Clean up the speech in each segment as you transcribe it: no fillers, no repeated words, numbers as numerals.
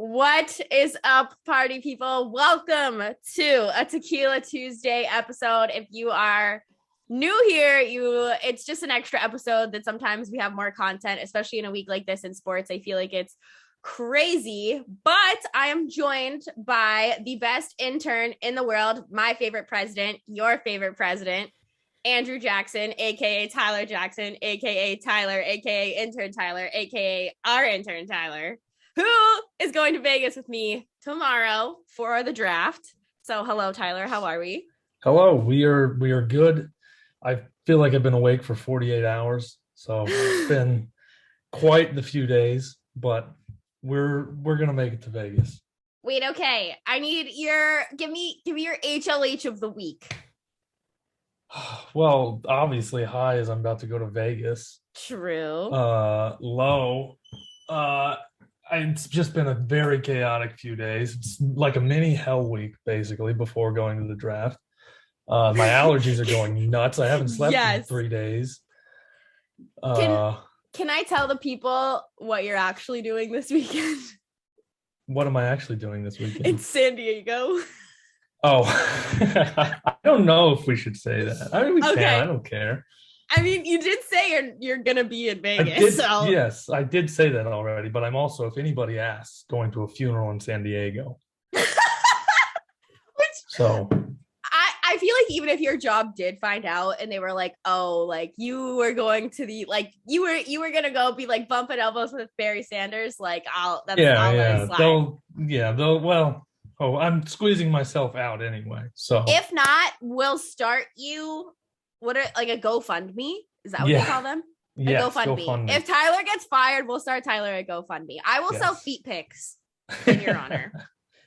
What is up, party people? Welcome to a Tequila Tuesday episode. If you are new here, it's just an extra episode that sometimes we have more content, especially in a week like this in sports. I feel like it's crazy, but I am joined by the best intern in the world, my favorite president, your favorite president, Andrew Jackson, aka Tyler Jackson, aka Tyler, aka intern Tyler, aka our intern Tyler, who is going to Vegas with me tomorrow for the draft. So hello, Tyler. How are we? Hello. We are good. I feel like I've been awake for 48 hours. So it's been quite the few days, but we're gonna make it to Vegas. Wait, okay. I need give me your HLH of the week. Well, obviously high as I'm about to go to Vegas. True. Low. It's just been a very chaotic few days. It's like a mini hell week, basically, before going to the draft. My allergies are going nuts. I haven't slept in 3 days. Can I tell the people what you're actually doing this weekend? What am I actually doing this weekend? In San Diego. Oh, I don't know if we should say that. I mean, we can. I don't care. I mean, you did say you're gonna be in Vegas. Yes, I did say that already. But I'm also, if anybody asks, going to a funeral in San Diego. So I feel like even if your job did find out and they were like, oh, like you were going to the you were gonna go be like bumping elbows with Barry Sanders, like I'll let it slide. I'm squeezing myself out anyway. So if not, we'll start you. Like a GoFundMe? Is that what they call them? Yeah, GoFundMe. If Tyler gets fired, we'll start Tyler at GoFundMe. I will sell feet pics in your honor.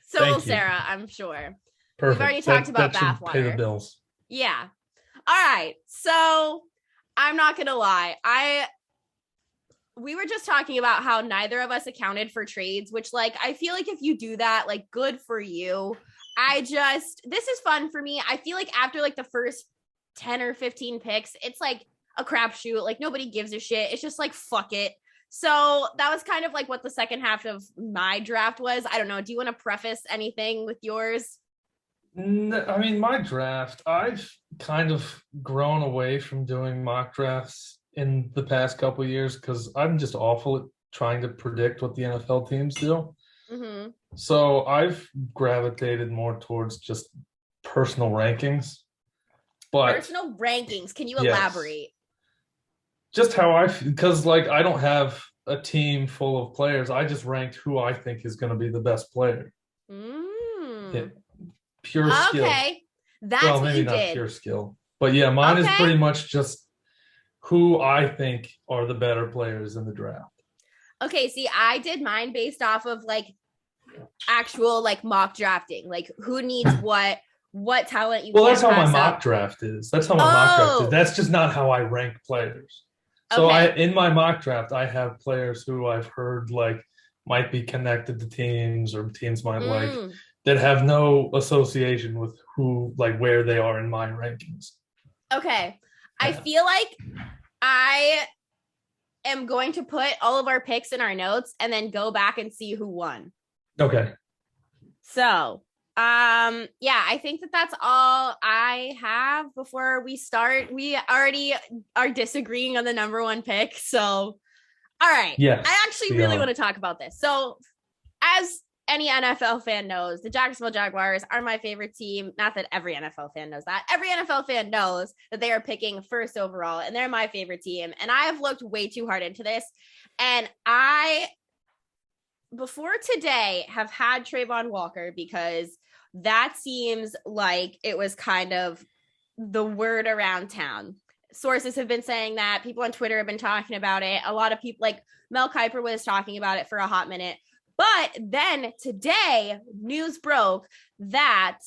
So will Sarah, I'm sure. Perfect. We've already talked about bathwater. Pay the bills. Yeah. All right. So I'm not gonna lie. We were just talking about how neither of us accounted for trades, which like I feel like if you do that, like good for you. This is fun for me. I feel like after like the first 10 or 15 picks, it's like a crapshoot. Like nobody gives a shit. It's just like fuck it. So that was kind of like what the second half of my draft was. I don't know. Do you want to preface anything with yours? I mean, my draft, I've kind of grown away from doing mock drafts in the past couple of years because I'm just awful at trying to predict what the NFL teams do. Mm-hmm. So I've gravitated more towards just personal rankings. But personal rankings, can you elaborate? Just how because like I don't have a team full of players. I just ranked who I think is going to be the best player. Pure skill. Okay, that's what maybe you not did. Pure skill, but yeah, mine is pretty much just who I think are the better players in the draft. Okay, see, I did mine based off of like actual like mock drafting, like who needs what talent you. Well, that's how my mock draft is. That's how my mock draft is. That's just not how I rank players. So in my mock draft, I have players who I've heard like might be connected to teams or teams might like that have no association with who, like where they are in my rankings. Okay. Yeah. I feel like I am going to put all of our picks in our notes and then go back and see who won. Okay. So, I think that's all I have before we start. We already are disagreeing on the number one pick. So, all right. Yes, I actually really want to talk about this. So, as any NFL fan knows, the Jacksonville Jaguars are my favorite team. Not that every NFL fan knows that. Every NFL fan knows that they are picking first overall, and they're my favorite team. And I have looked way too hard into this. And before today, have had Trayvon Walker because that seems like it was kind of the word around town. Sources have been saying that. People on Twitter have been talking about it. A lot of people, like Mel Kiper was talking about it for a hot minute. But then today, news broke that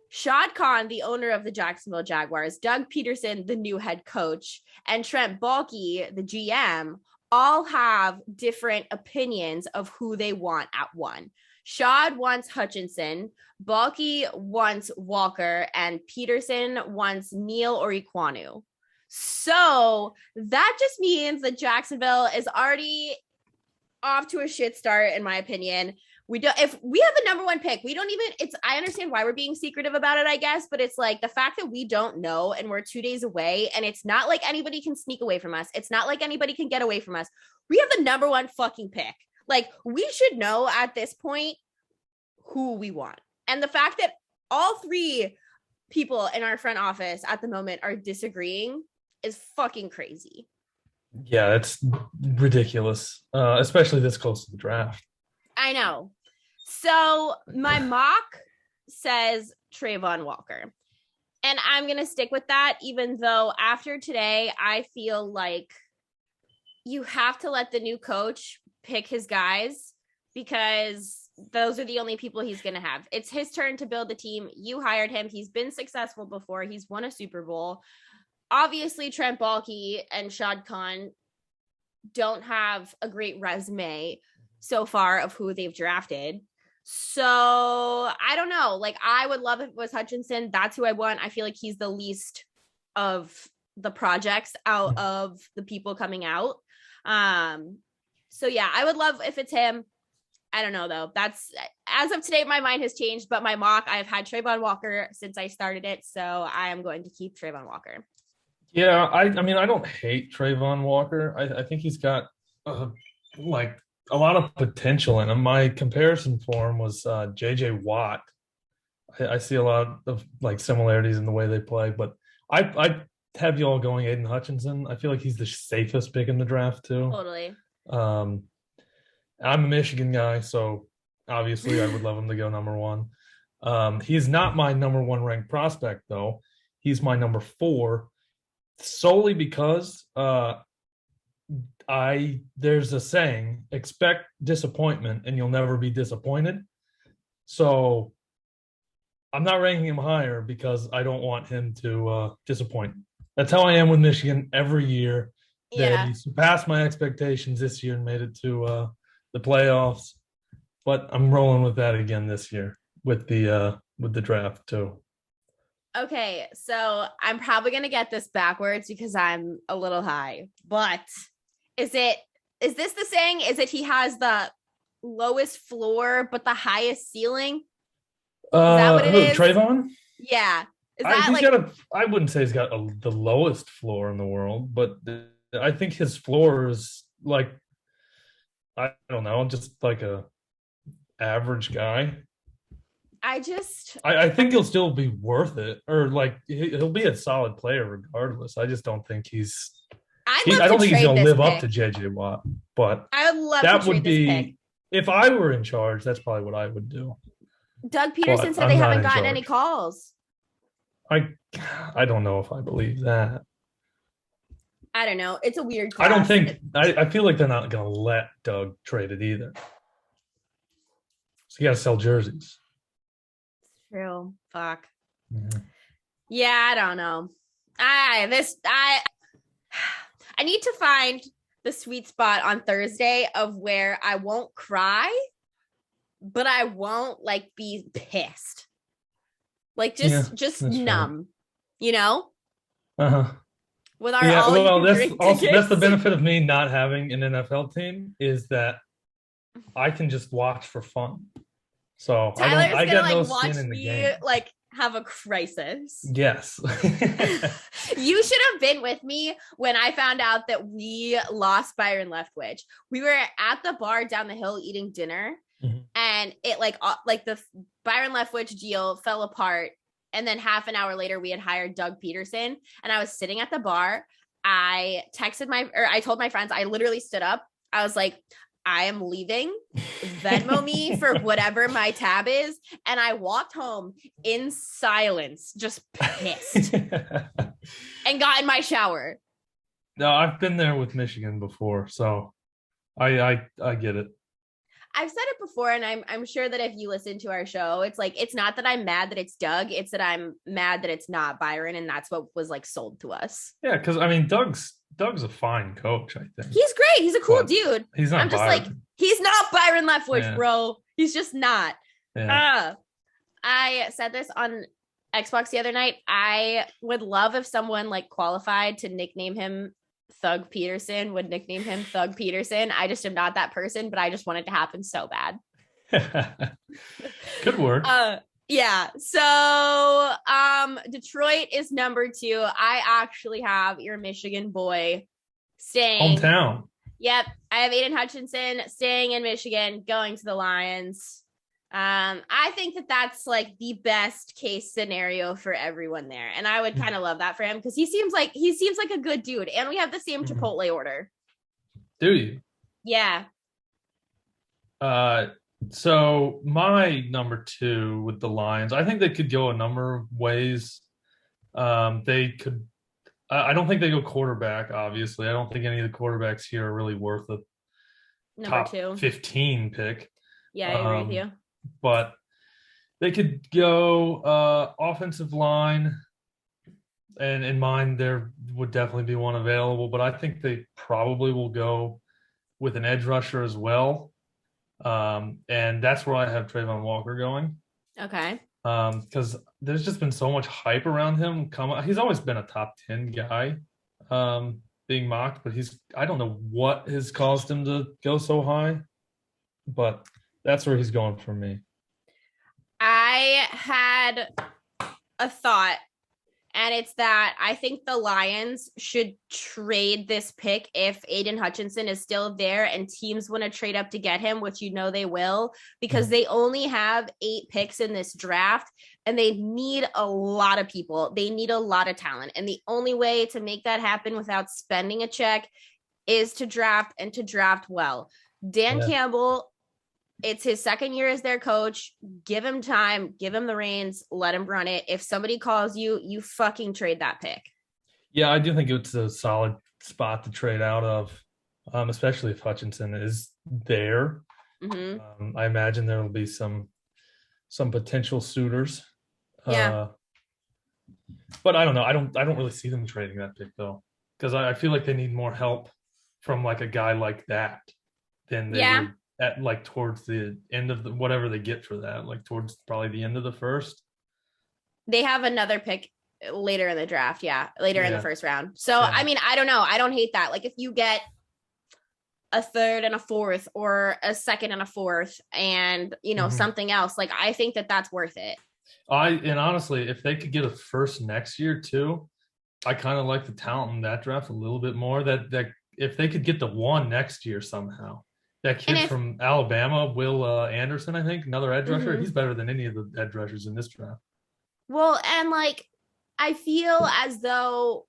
Shad Khan, the owner of the Jacksonville Jaguars, Doug Peterson, the new head coach, and Trent Baalke, the GM, all have different opinions of who they want at one. Shad wants Hutchinson, Baalke wants Walker, and Peterson wants Neal or Ekwonu. So that just means that Jacksonville is already off to a shit start, in my opinion. We don't, if we have the number one pick, we don't even, it's, I understand why we're being secretive about it, I guess, but it's like the fact that we don't know and we're 2 days away and it's not like anybody can sneak away from us. It's not like anybody can get away from us. We have the number one fucking pick. Like, we should know at this point who we want. And the fact that all three people in our front office at the moment are disagreeing is fucking crazy. Yeah, it's ridiculous, especially this close to the draft. I know. So my mock says Trayvon Walker. And I'm going to stick with that, even though after today, I feel like you have to let the new coach pick his guys because those are the only people he's going to have. It's his turn to build the team. You hired him. He's been successful before. He's won a Super Bowl. Obviously, Trent Baalke and Shad Khan don't have a great resume so far of who they've drafted. So I don't know. Like, I would love if it was Hutchinson. That's who I want. I feel like he's the least of the projects out of the people coming out. So yeah, I would love if it's him. I don't know though. That's, as of today, my mind has changed, but my mock, I've had Trayvon Walker since I started it. So I am going to keep Trayvon Walker. Yeah, I mean, I don't hate Trayvon Walker. I think he's got like a lot of potential in him. My comparison for him was J.J. Watt. I see a lot of like similarities in the way they play, but I have you all going Aiden Hutchinson. I feel like he's the safest pick in the draft too. Totally. I'm a Michigan guy, so obviously I would love him to go number one. He's not my number one ranked prospect though. He's my number 4. Solely because there's a saying, expect disappointment and you'll never be disappointed. So I'm not ranking him higher because I don't want him to disappoint. That's how I am with Michigan every year. Yeah. They surpassed my expectations this year and made it to the playoffs. But I'm rolling with that again this year with the draft too. Okay, so I'm probably going to get this backwards because I'm a little high, but is this the saying? Is it he has the lowest floor but the highest ceiling? Is that what it is? Trayvon? Yeah. Is that I wouldn't say he's got the lowest floor in the world, but I think his floor is like, I don't know, just like a average guy. I think he'll still be worth it, or like he'll be a solid player regardless. I just don't think I don't think he's going to live up to JJ Watt, but I would love that to would trade this be pick. If I were in charge. That's probably what I would do. Doug Peterson said they haven't gotten any calls. I don't know if I believe that. I don't know. It's a weird class. I don't think I feel like they're not going to let Doug trade it either. So you got to sell jerseys. True. Fuck. Mm-hmm. Yeah, I don't know. I need to find the sweet spot on Thursday of where I won't cry, but I won't like be pissed. Like just numb, fair. You know? Uh-huh. With our that's the benefit of me not having an NFL team is that I can just watch for fun. So I get no skin in the game. Like have a crisis. Yes. You should have been with me when I found out that we lost Byron Leftwich. We were at the bar down the hill eating dinner, and it like the Byron Leftwich deal fell apart. And then half an hour later, we had hired Doug Peterson, and I was sitting at the bar. I told my friends, I literally stood up. I was like, I am leaving. Venmo me for whatever my tab is. And I walked home in silence, just pissed, and got in my shower. No, I've been there with Michigan before, so I get it. I've said it before, and I'm sure that if you listen to our show, it's like, it's not that I'm mad that it's Doug. It's that I'm mad that it's not Byron. And that's what was like sold to us. Yeah. Cause I mean, Doug's a fine coach, I think. He's great. He's a cool dude. He's not. I'm just Byron. Like, he's not Byron Leftwich, bro. He's just not. Yeah. I said this on Xbox the other night. I would love if someone like qualified to nickname him Thug Peterson would nickname him Thug Peterson. I just am not that person, but I just want it to happen so bad. Good work. Yeah. So Detroit is number 2. I actually have your Michigan boy staying. Hometown. Yep. I have Aiden Hutchinson staying in Michigan, going to the Lions. I think that that's like the best case scenario for everyone there. And I would kind of love that for him because he seems like a good dude. And we have the same Chipotle order. Do you? Yeah. So my number 2 with the Lions, I think they could go a number of ways. They could. I don't think they go quarterback. Obviously, I don't think any of the quarterbacks here are really worth a top 15 pick. Yeah, I agree with you. But they could go offensive line, and in mine there would definitely be one available. But I think they probably will go with an edge rusher as well. And that's where I have Trayvon Walker going. Okay. Because there's just been so much hype around him. He's always been a top 10 guy, being mocked, but I don't know what has caused him to go so high, but that's where he's going for me. I had a thought, and it's that I think the Lions should trade this pick if Aiden Hutchinson is still there and teams want to trade up to get him, which they will, because they only have 8 picks in this draft and they need a lot of people. They need a lot of talent. And the only way to make that happen without spending a check is to draft and to draft well. Dan Campbell, it's his second year as their coach. Give him time, give him the reins, let him run it. If somebody calls you, you fucking trade that pick. Yeah, I do think it's a solid spot to trade out of, especially if Hutchinson is there. I imagine there will be some potential suitors. Yeah. But I don't know. I don't really see them trading that pick though, because I feel like they need more help from like a guy like that than they would at like towards the end of whatever they get for that, like towards probably the end of the first. They have another pick later in the draft. Later in the first round. So, I mean, I don't know. I don't hate that. Like if you get a third and a fourth or a second and a fourth and, something else, like I think that that's worth it. And honestly, if they could get a first next year too, I kind of like the talent in that draft a little bit more. That if they could get the 1 next year somehow. That kid from Alabama, Will Anderson, I think, another edge rusher. He's better than any of the edge rushers in this draft. Well, and like, I feel as though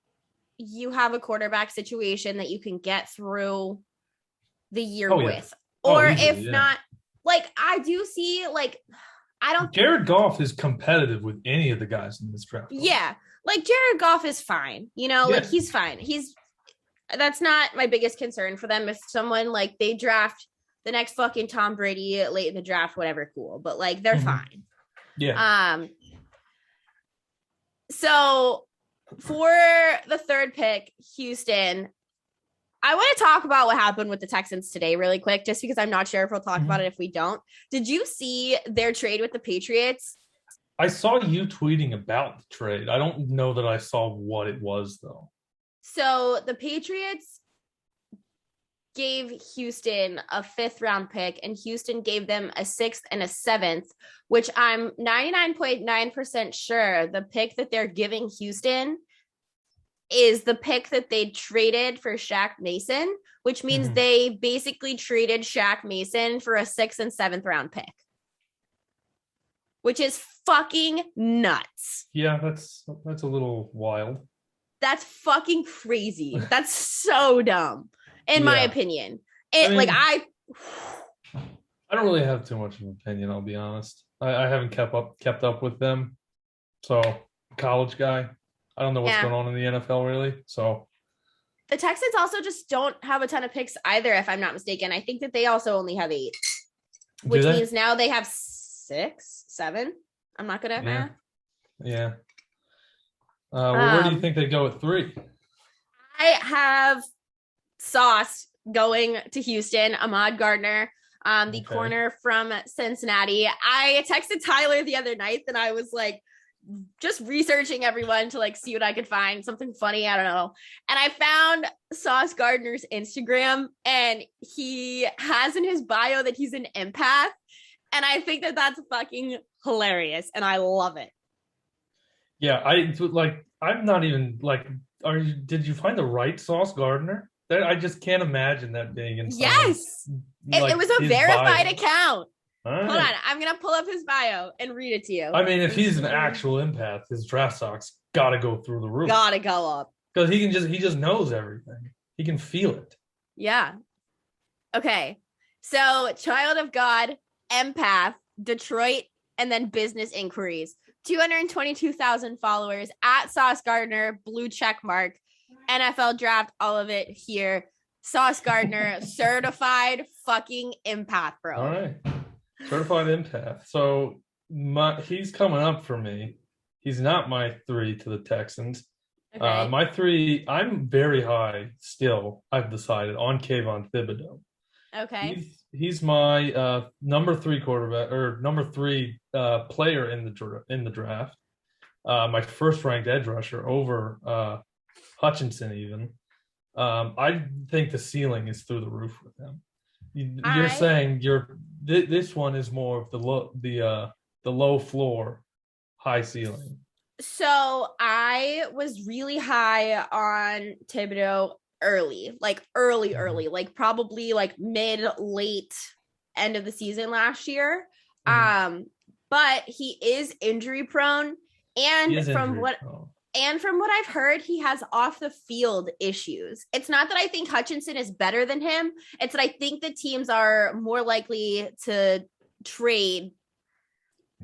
you have a quarterback situation that you can get through the year with. Or easily, if not, like, I do see, like, I don't. Jared Goff is competitive with any of the guys in this draft. Yeah. Like, Jared Goff is fine. Like, he's fine. That's not my biggest concern for them. If someone like they draft the next fucking Tom Brady late in the draft, whatever, cool. But like they're fine. Yeah. So for the third pick, Houston, I want to talk about what happened with the Texans today really quick, just because I'm not sure if we'll talk about it if we don't. Did you see their trade with the Patriots? I saw you tweeting about the trade. I don't know that I saw what it was though. So the Patriots gave Houston a 5th round pick and Houston gave them a 6th and a 7th, which I'm 99.9% sure the pick that they're giving Houston is the pick that they traded for Shaq Mason, which means they basically traded Shaq Mason for a 6th and 7th round pick, which is fucking nuts. Yeah, that's a little wild. That's fucking crazy. That's so dumb, in my opinion. I don't really have too much of an opinion, I'll be honest. I haven't kept up with them. So, college guy. I don't know what's going on in the NFL, really. So, the Texans also just don't have a ton of picks either, if I'm not mistaken. I think that they also only have 8, which means now they have 6, 7. I'm not good at math. Yeah. Where do you think they go at 3? I have Sauce going to Houston, Ahmad Gardner, the corner from Cincinnati. I texted Tyler the other night and I was like, just researching everyone to like see what I could find, something funny, I don't know. And I found Sauce Gardner's Instagram, and he has in his bio that he's an empath. And I think that that's fucking hilarious, and I love it. Yeah, I'm not even like, did you find the right Sauce Gardner? I just can't imagine that being in Yes. It was a verified account. Right. Hold on, I'm gonna pull up his bio and read it to you. I mean, if he's an actual empath, his draft stocks gotta go through the roof. Gotta go up. Because he just knows everything. He can feel it. Yeah. Okay. So, child of God, empath, Detroit, and then business inquiries. 222,000 followers at Sauce Gardner, blue check mark, NFL draft, all of it here. Sauce Gardner, certified fucking empath, bro. All right. Certified empath. So he's coming up for me. He's not my 3 to the Texans. Okay. My 3, I'm very high still, I've decided, on Kayvon Thibodeau. Okay. He's my number 3 quarterback, or number 3 player in the draft. My first ranked edge rusher over Hutchinson even. I think the ceiling is through the roof with him. You're saying this one is more of the low floor, high ceiling. So I was really high on Thibodeau early, like probably like late end of the season last year. But he is injury prone, and from what I've heard, he has off the field issues. It's not that I think Hutchinson is better than him. It's that I think the teams are more likely to trade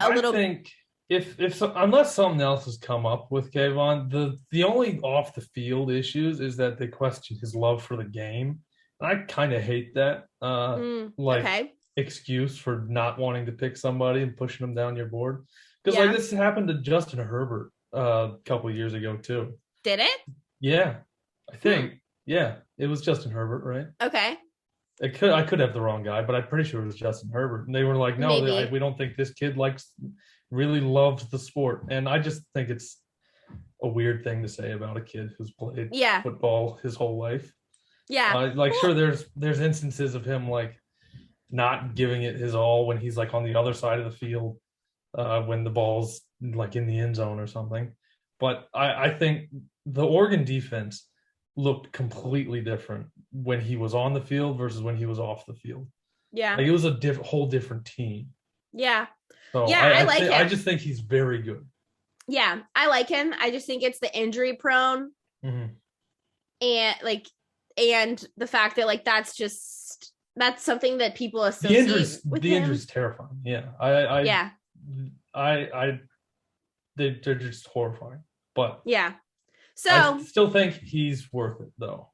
a little. I think unless something else has come up with Kayvon, the only off the field issues is that they question his love for the game. And I kind of hate that excuse for not wanting to pick somebody and pushing them down your board. Because like this happened to Justin Herbert a couple of years ago too. Did it? Yeah, I think. Yeah, it was Justin Herbert, right? Okay. I could have the wrong guy, but I'm pretty sure it was Justin Herbert. And they were like, no, we don't think this kid really loves the sport. And I just think it's a weird thing to say about a kid who's played football his whole life. Yeah. Sure, there's instances of him like not giving it his all when he's like on the other side of the field when the ball's like in the end zone or something. But I think the Oregon defense looked completely different when he was on the field versus when he was off the field. Yeah. Like it was a whole different team. Yeah. So yeah, I like him. I just think he's very good. Yeah, I like him. I just think it's the injury prone. Mm-hmm. And the fact that like that's something that people associate with the him. injury's terrifying. Yeah. They're just horrifying. But yeah. So I still think he's worth it though.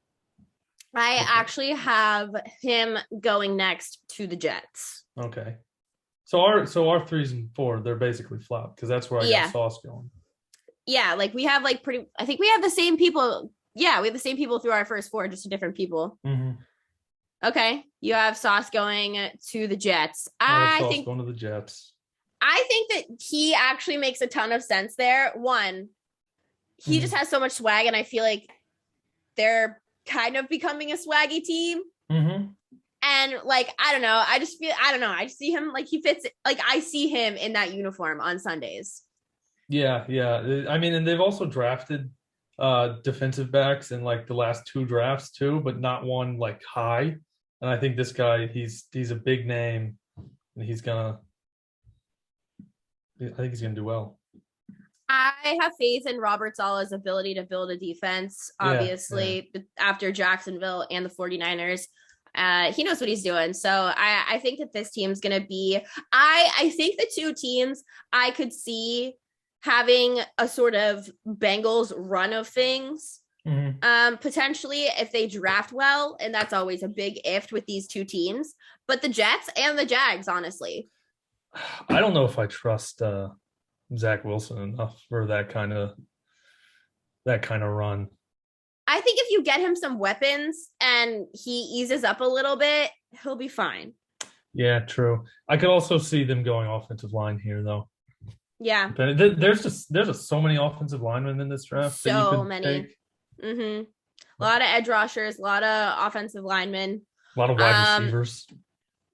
I actually have him going next to the Jets. Okay. So our 3s and 4, they're basically flopped because that's where I got Sauce going. Yeah, like we have like I think we have the same people. Yeah, we have the same people through our first 4, just different people. Mm-hmm. Okay, you have Sauce going to the Jets. I think going to the Jets. I think that he actually makes a ton of sense there. One, he just has so much swag, and I feel like they're kind of becoming a swaggy team. Mm-hmm. And like, I don't know. I just see him like he fits. Like I see him in that uniform on Sundays. Yeah. I mean, and they've also drafted defensive backs in like the last 2 drafts too, but not one like high. And I think this guy, he's a big name, and I think he's gonna do well. I have faith in Robert Saleh's ability to build a defense. Obviously, after Jacksonville and the 49ers. He knows what he's doing. So I think that this team's going to be, I think the 2 teams I could see having a sort of Bengals run of things, potentially if they draft well. And that's always a big if with these 2 teams, but the Jets and the Jags, honestly. I don't know if I trust Zach Wilson enough for that kind of run. I think if you get him some weapons and he eases up a little bit, he'll be fine. Yeah, true. I could also see them going offensive line here, though. Yeah. But there's just so many offensive linemen in this draft. So many. Mm-hmm. A lot of edge rushers, a lot of offensive linemen. A lot of wide receivers.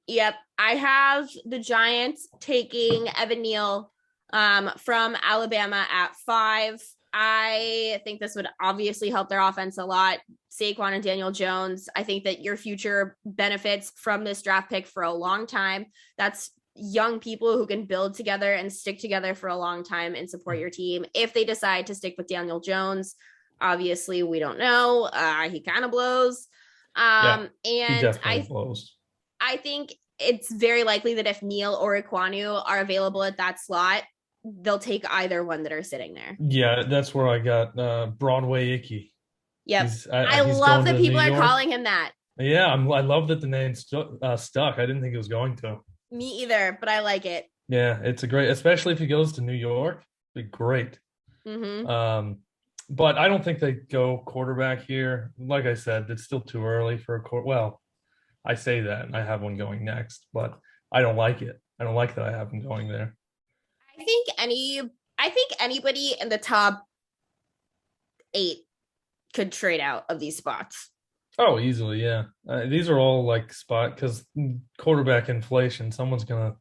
Yep. I have the Giants taking Evan Neal from Alabama at 5. I think this would obviously help their offense a lot. Saquon and Daniel Jones. I think that your future benefits from this draft pick for a long time. That's young people who can build together and stick together for a long time and support your team. If they decide to stick with Daniel Jones, obviously we don't know. He kind of blows. And he definitely blows. I think it's very likely that if Neal or Ekwonu are available at that slot, they'll take either one that are sitting there. Yeah, that's where I got Broadway Icky. Yep. I love that people are calling him that. Yeah, I love that the name stuck. I didn't think it was going to. Me either, but I like it. Yeah, it's a great, especially if he goes to New York, it'd be great. Mm-hmm. But I don't think they go quarterback here. Like I said, it's still too early for a well, I say that and I have one going next, but I don't like it. I don't like that I have him going there. I think anybody in the top 8 could trade out of these spots. Oh, easily, yeah. These are all like spot because quarterback inflation. Someone's gonna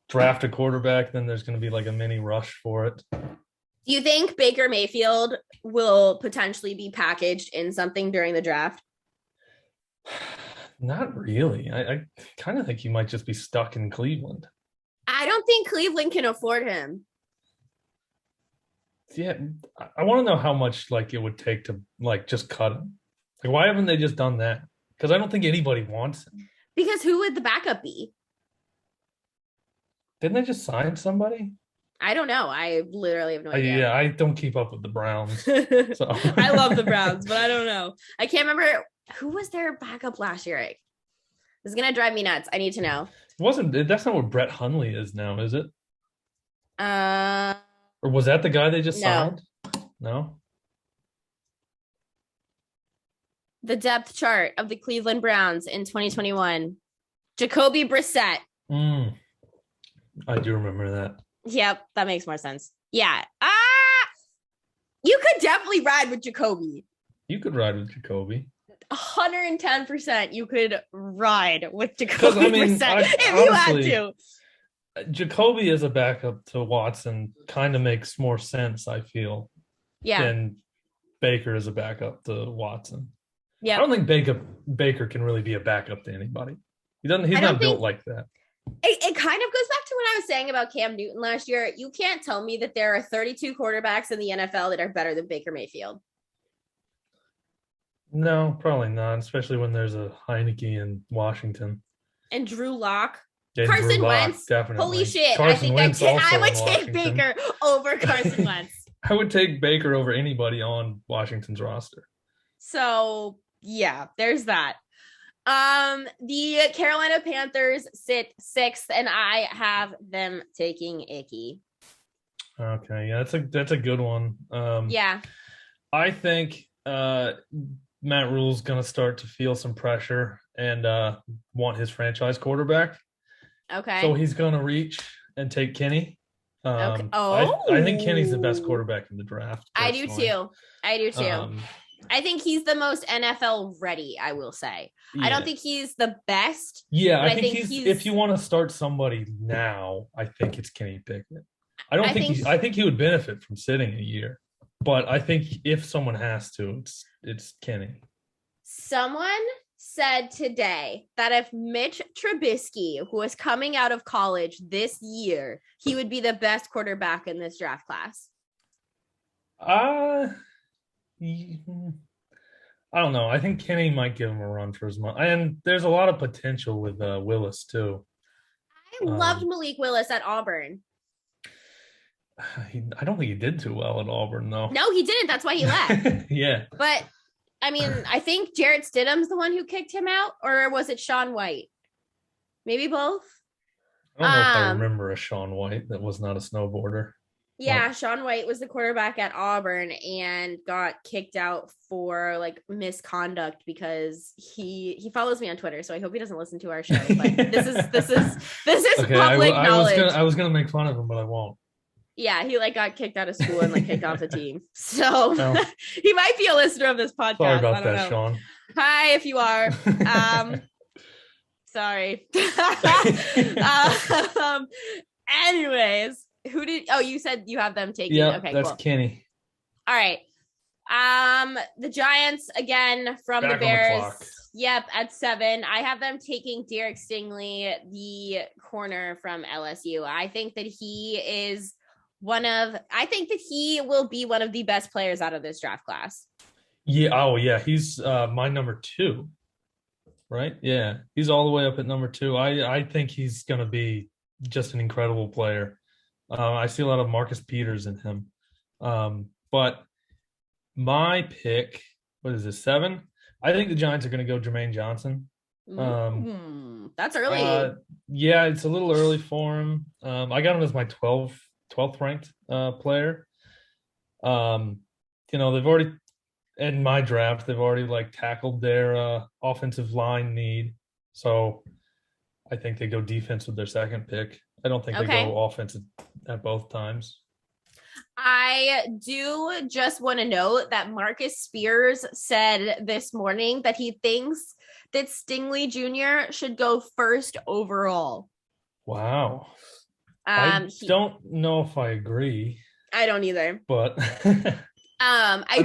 draft a quarterback, then there's gonna be like a mini rush for it. Do you think Baker Mayfield will potentially be packaged in something during the draft? Not really. I kind of think he might just be stuck in Cleveland. I don't think Cleveland can afford him. Yeah, I want to know how much like it would take to like just cut him. Like, why haven't they just done that? Because I don't think anybody wants him. Because who would the backup be? Didn't they just sign somebody? I don't know. I literally have no idea. Yeah, I don't keep up with the Browns. So. I love the Browns, but I don't know. I can't remember who was their backup last year. This is gonna drive me nuts. I need to know. That's not what Brett Hundley is now, is it? Or was that the guy they just signed? No. The depth chart of the Cleveland Browns in 2021. Jacoby Brissett. I do remember that. Yep, that makes more sense. Yeah. You could definitely ride with Jacoby. You could ride with Jacoby. 110% you could ride with Jacoby Brissett if honestly, you had to. Jacoby as a backup to Watson kind of makes more sense, I feel. Yeah. Than Baker as a backup to Watson. Yeah. I don't think Baker can really be a backup to anybody. He's not built like that. It kind of goes back to what I was saying about Cam Newton last year. You can't tell me that there are 32 quarterbacks in the NFL that are better than Baker Mayfield. No, probably not, especially when there's a Heineke in Washington. And Drew Lock. Yeah, Carson Wentz. Definitely. Holy shit. Carson Wentz I would take Baker over Carson Wentz. I would take Baker over anybody on Washington's roster. So, yeah, there's that. The Carolina Panthers sit 6th, and I have them taking Icky. Okay, yeah, that's a good one. Yeah. I think Matt Rule's going to start to feel some pressure and want his franchise quarterback. Okay. So he's going to reach and take Kenny. Okay. I think Kenny's the best quarterback in the draft. Personally. I do too. I think he's the most NFL ready, I will say. Yeah. I don't think he's the best. Yeah, I think he's if you want to start somebody now, I think it's Kenny Pickett. I think he would benefit from sitting a year. But I think if someone has to, it's Kenny. Someone said today that if Mitch Trubisky, who is coming out of college this year, he would be the best quarterback in this draft class. I don't know. I think Kenny might give him a run for his money. And there's a lot of potential with Willis, too. I loved Malik Willis at Auburn. I don't think he did too well at Auburn, though. No, he didn't. That's why he left. Yeah. But, I mean, I think Jarrett Stidham's the one who kicked him out, or was it Sean White? Maybe both? I don't know if I remember a Sean White that was not a snowboarder. Yeah, Sean White was the quarterback at Auburn and got kicked out for like misconduct because he follows me on Twitter, so I hope he doesn't listen to our show. But this is okay, public knowledge. I was gonna make fun of him, but I won't. Yeah, he like got kicked out of school and like kicked off the team. So Oh, he might be a listener of this podcast. sorry I about don't that, know. Sean. Hi, if you are. Sorry. Anyways, you said you have them taking. Yeah, Okay, that's cool. Kenny. All right. The Giants again from Back the on the Bears. clock. Yep, at 7. I have them taking Derek Stingley, the corner from LSU. I think that he will be one of the best players out of this draft class. Yeah. Oh, yeah. He's my number 2. Right? Yeah. He's all the way up at number 2. I think he's going to be just an incredible player. I see a lot of Marcus Peters in him. But my pick, what is this, 7? I think the Giants are going to go Jermaine Johnson. That's early. Yeah, it's a little early for him. I got him as my 12th ranked player. They've already, in my draft, they've already like tackled their offensive line need. So I think they go defense with their second pick. I don't think they go offense at both times. I do just want to note that Marcus Spears said this morning that he thinks that Stingley Jr. should go first overall. Wow. I don't know if I agree. I don't either. But I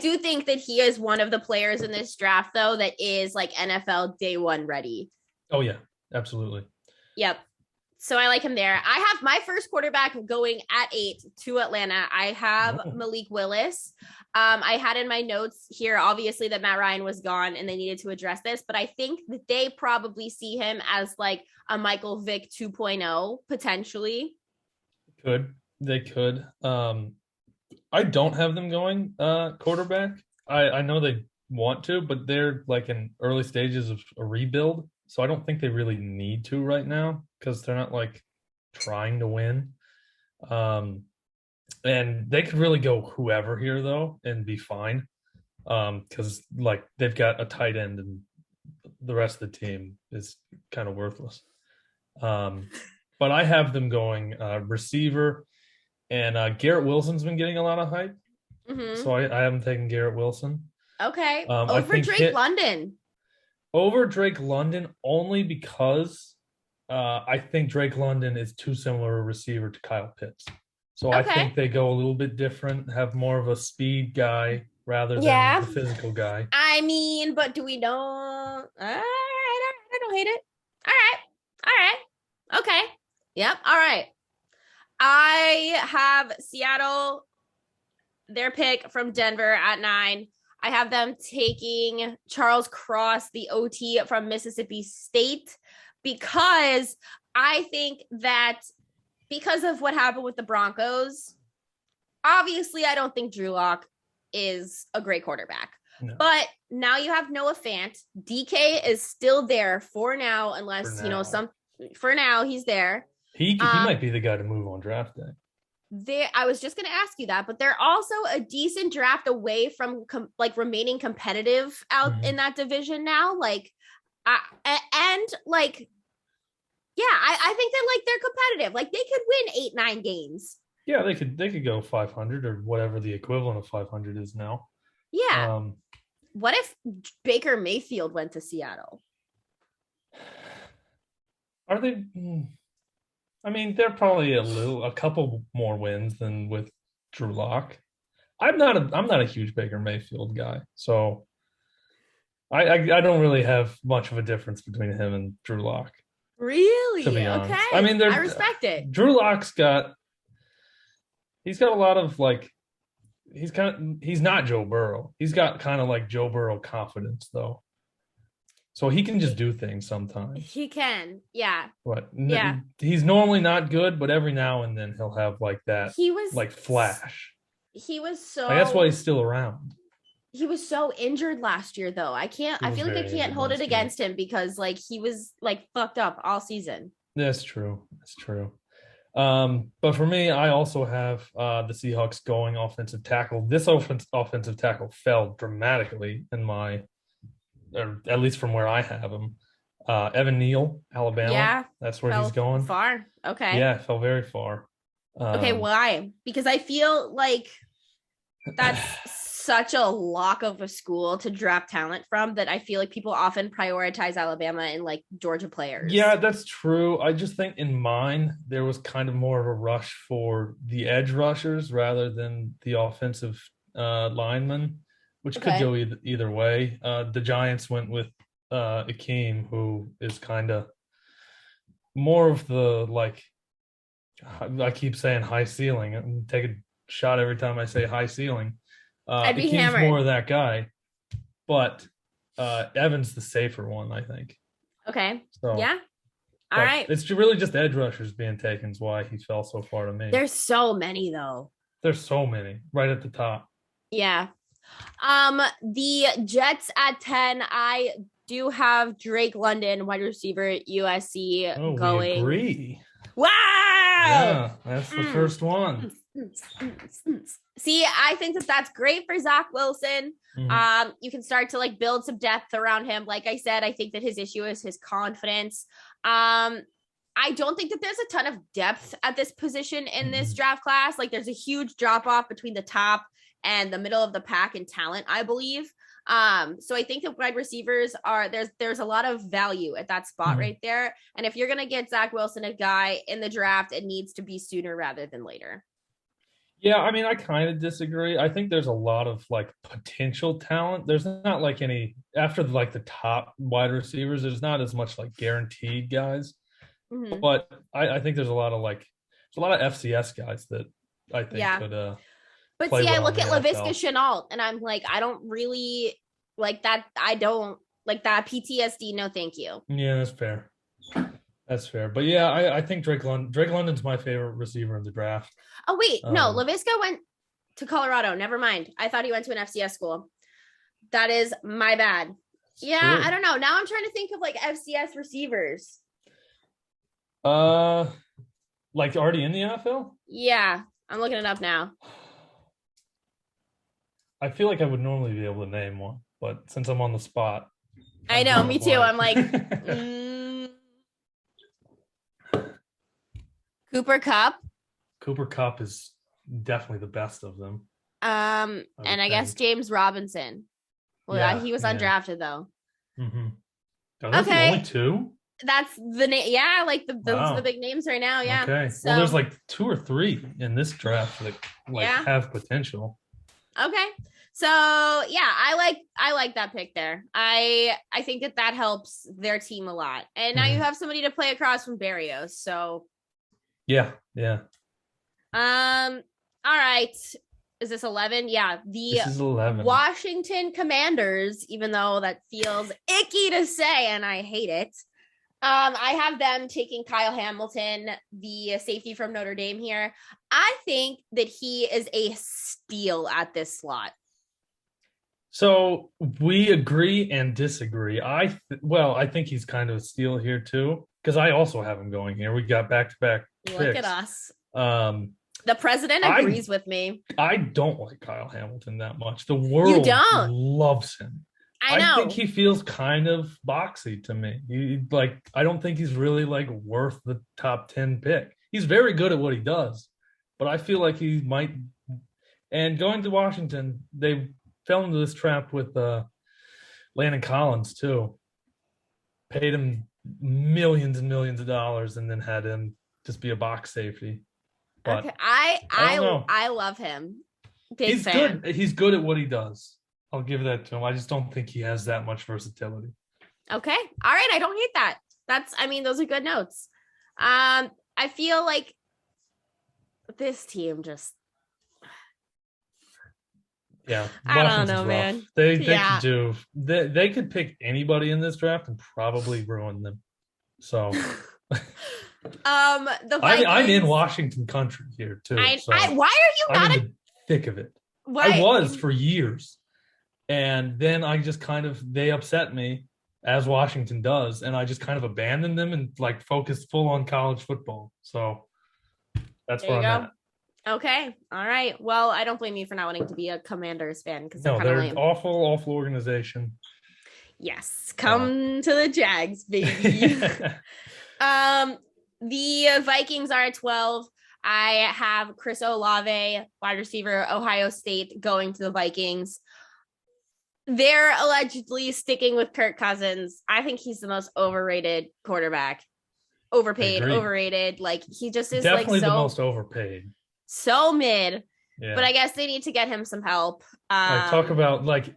do think that he is one of the players in this draft, though, that is like NFL day one ready. Oh, yeah, absolutely. Yep. So I like him there. I have my first quarterback going at 8 to Atlanta. I have Malik Willis. I had in my notes here, obviously, that Matt Ryan was gone and they needed to address this, but I think that they probably see him as like a Michael Vick 2.0 potentially. They could. I don't have them going quarterback. I know they want to, but they're like in early stages of a rebuild. So I don't think they really need to right now because they're not like trying to win. And they could really go whoever here though and be fine. Because like they've got a tight end and the rest of the team is kind of worthless. But I have them going receiver, and Garrett Wilson's been getting a lot of hype. Mm-hmm. So I haven't taken Garrett Wilson. Okay. Over Drake London. Over Drake London only because I think Drake London is too similar a receiver to Kyle Pitts. So I think they go a little bit different, have more of a speed guy rather than the physical guy. I mean, but do we know? All right, I don't hate it. All right. Okay. Yep. All right. I have Seattle, their pick from Denver at 9. I have them taking Charles Cross, the OT from Mississippi State, because I think that because of what happened with the Broncos, obviously I don't think Drew Lock is a great quarterback. No. But now you have Noah Fant. DK is still there for now, unless, for now he's there. He might be the guy to move on draft day. I was just going to ask you that, but they're also a decent draft away from remaining competitive out in that division now. I think that they're competitive. Like they could win 8-9 games. Yeah, they could go 500 or whatever the equivalent of 500 is now. Yeah. What if Baker Mayfield went to Seattle? Are they? I mean, they're probably a couple more wins than with Drew Lock. I'm not a huge Baker Mayfield guy, so I don't really have much of a difference between him and Drew Lock. Really? To be honest. Okay. I mean, I respect it. Drew Lock's got a lot of he's not Joe Burrow. He's got kind of like Joe Burrow confidence though. So he can just do things sometimes. He can, yeah. Yeah. He's normally not good, but every now and then he'll have like that. He was flash. He was so. That's why he's still around. He was so injured last year, though. I feel like I can't hold it against him because he was fucked up all season. That's true. But for me, I also have the Seahawks going offensive tackle. This offensive tackle fell dramatically in my. Or at least from where I have him. Evan Neal, Alabama. Yeah. That's where he's going. Far. Okay. Yeah, fell very far. Okay, why? Because I feel like that's such a lock of a school to draft talent from that I feel like people often prioritize Alabama and like Georgia players. Yeah, that's true. I just think in mine, there was kind of more of a rush for the edge rushers rather than the offensive linemen, which could go either way. The Giants went with Akeem, who is kind of more of the, like, I keep saying high ceiling. I'm taking a shot every time I say high ceiling. I'd be Akeem's hammered. more of that guy, but Evan's the safer one, I think. Okay. So, yeah. All right. It's really just edge rushers being taken is why he fell so far to me. There's so many though. There's so many right at the top. Yeah. The Jets at 10. I do have Drake London, wide receiver at USC, going. We agree. Wow. Yeah, that's the first one. See, I think that's great for Zach Wilson. Mm-hmm. You can start to like build some depth around him. Like I said, I think that his issue is his confidence. I don't think that there's a ton of depth at this position in this draft class. Like there's a huge drop off between the top and the middle of the pack in talent, I believe. So I think that wide receivers there's a lot of value at that spot right there. And if you're going to get Zach Wilson, a guy in the draft, it needs to be sooner rather than later. Yeah, I mean, I kind of disagree. I think there's a lot of like potential talent. There's not like any after like the top wide receivers. There's not as much like guaranteed guys, but I think there's a lot of FCS guys that I think could. But see, I look at Laviska Shenault and I'm like, I don't really like that. I don't like that PTSD. No, thank you. Yeah, that's fair. That's fair. But yeah, I think Drake London's my favorite receiver in the draft. Oh, wait. No, Laviska went to Colorado. Never mind. I thought he went to an FCS school. That is my bad. Yeah, true. I don't know. Now I'm trying to think of like FCS receivers. Like already in the NFL? Yeah, I'm looking it up now. I feel like I would normally be able to name one, but since I'm on the spot. I know, me too. I'm like, Cooper Kupp. Cooper Kupp is definitely the best of them. And I guess James Robinson. Well, he was undrafted though. Mm-hmm. Oh, that's the only two? That's the name. Yeah, like those are the big names right now. Yeah. Okay. So, well, there's like 2 or 3 in this draft that have potential. Okay. So yeah, I like that pick there. I think that helps their team a lot. And now you have somebody to play across from Berrios. So yeah. All right. Is this 11? Yeah. This is 11. Washington Commanders, even though that feels icky to say, and I hate it. I have them taking Kyle Hamilton, the safety from Notre Dame here. I think that he is a steal at this slot. So we agree and disagree. I think he's kind of a steal here too, because I also have him going here. We got back-to-back picks. Look at us. The president agrees with me. I don't like Kyle Hamilton that much. The world loves him. I know. I think he feels kind of boxy to me. I don't think he's really like worth the top 10 pick. He's very good at what he does, but I feel like he might. And going to Washington, they fell into this trap with Landon Collins too. Paid him millions and millions of dollars, and then had him just be a box safety. But okay. I love him. He's fan. Good. He's good at what he does. I'll give that to him. I just don't think he has that much versatility. Okay. All right. I don't hate that. Those are good notes. I feel like this team just. Yeah. I don't know, man. They could do. They could pick anybody in this draft and probably ruin them. So. The Vikings, I'm in Washington country here too. why are you not in the thick of it? Why? I was for years. And then I just they upset me, as Washington does, and I just kind of abandoned them and like focused full on college football. So that's where I'm at. Okay. All right. Well, I don't blame you for not wanting to be a Commanders fan because they're lame. awful organization. Yes. Come to the Jags, baby. The Vikings are at 12. I have Chris Olave, wide receiver, Ohio State, going to the Vikings. They're allegedly sticking with Kirk Cousins. I think he's the most overrated quarterback. Overpaid, overrated. Like, he just is definitely like the most overpaid. So mid. Yeah. But I guess they need to get him some help. Talk about like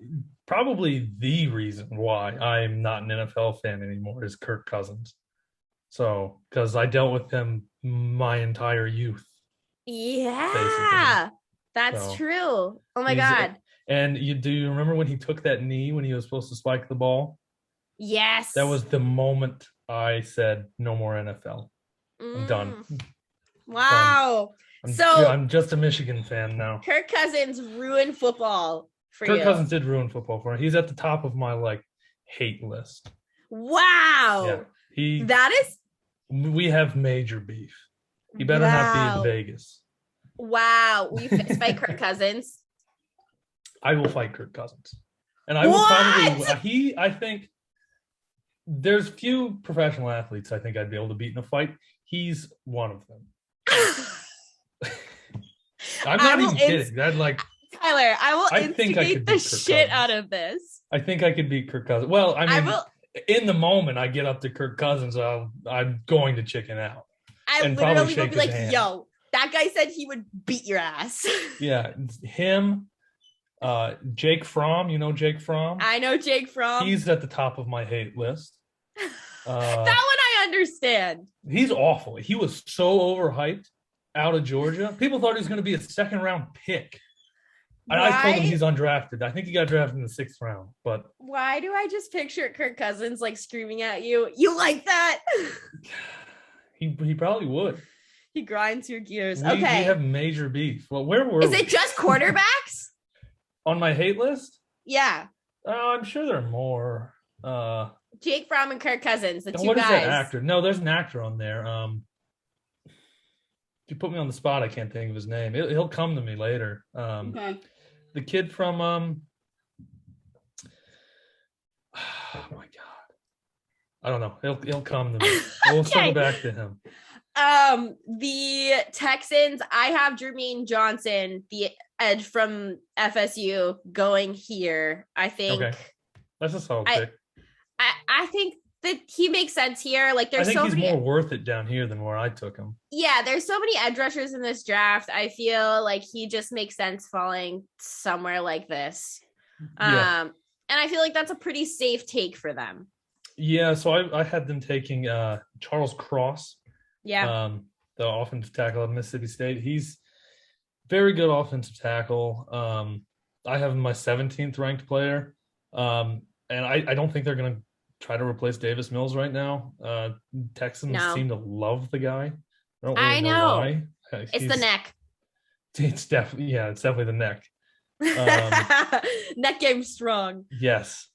probably the reason why I'm not an NFL fan anymore is Kirk Cousins. So, because I dealt with him my entire youth. Yeah, that's true. Oh my God. And do you remember when he took that knee when he was supposed to spike the ball? Yes. That was the moment I said, no more NFL. I'm done. Wow. I'm just a Michigan fan now. Kirk Cousins ruined football for you. Kirk Cousins did ruin football for me. He's at the top of my like hate list. Wow. Yeah. We have major beef. He better not be in Vegas. Wow. Will you fight Kirk Cousins? I will fight Kirk Cousins. And I will probably I think there's few professional athletes I think I'd be able to beat in a fight. He's one of them. I'm not even kidding. Tyler, I will instigate the shit out of this. I think I could beat Kirk Cousins. Well, I mean, in the moment I get up to Kirk Cousins, I'm going to chicken out. I literally will be like, yo, that guy said he would beat your ass. Yeah, him, Jake Fromm. You know Jake Fromm? I know Jake Fromm. He's at the top of my hate list. That one I understand. He's awful. He was so overhyped out of Georgia. People thought he was going to be a second-round pick. And I told him he's undrafted. I think he got drafted in the 6th round. But why do I just picture Kirk Cousins like screaming at you? You like that? He probably would. He grinds your gears. We have major beef. Well, where were we? Is it just quarterbacks? On my hate list? Yeah. I'm sure there are more. Jake Fromm and Kirk Cousins, the two guys. What is that actor? No, there's an actor on there. If you put me on the spot, I can't think of his name. He'll come to me later. Okay. The kid from oh my God. I don't know. He'll come to me. We'll circle back to him. The Texans, I have Jermaine Johnson, the edge from FSU, going here. I think that's a solid pick. I think that he makes sense here. Like, there's he's more worth it down here than where I took him. Yeah, there's so many edge rushers in this draft. I feel like he just makes sense falling somewhere like this. And I feel like that's a pretty safe take for them. Yeah, so I had them taking Charles Cross. Yeah. The offensive tackle of Mississippi State. He's very good offensive tackle. I have him my 17th ranked player. And I don't think they're going to try to replace Davis Mills right now. Texans seem to love the guy. I know why. It's the neck. It's definitely the neck. Neck game strong. Yes.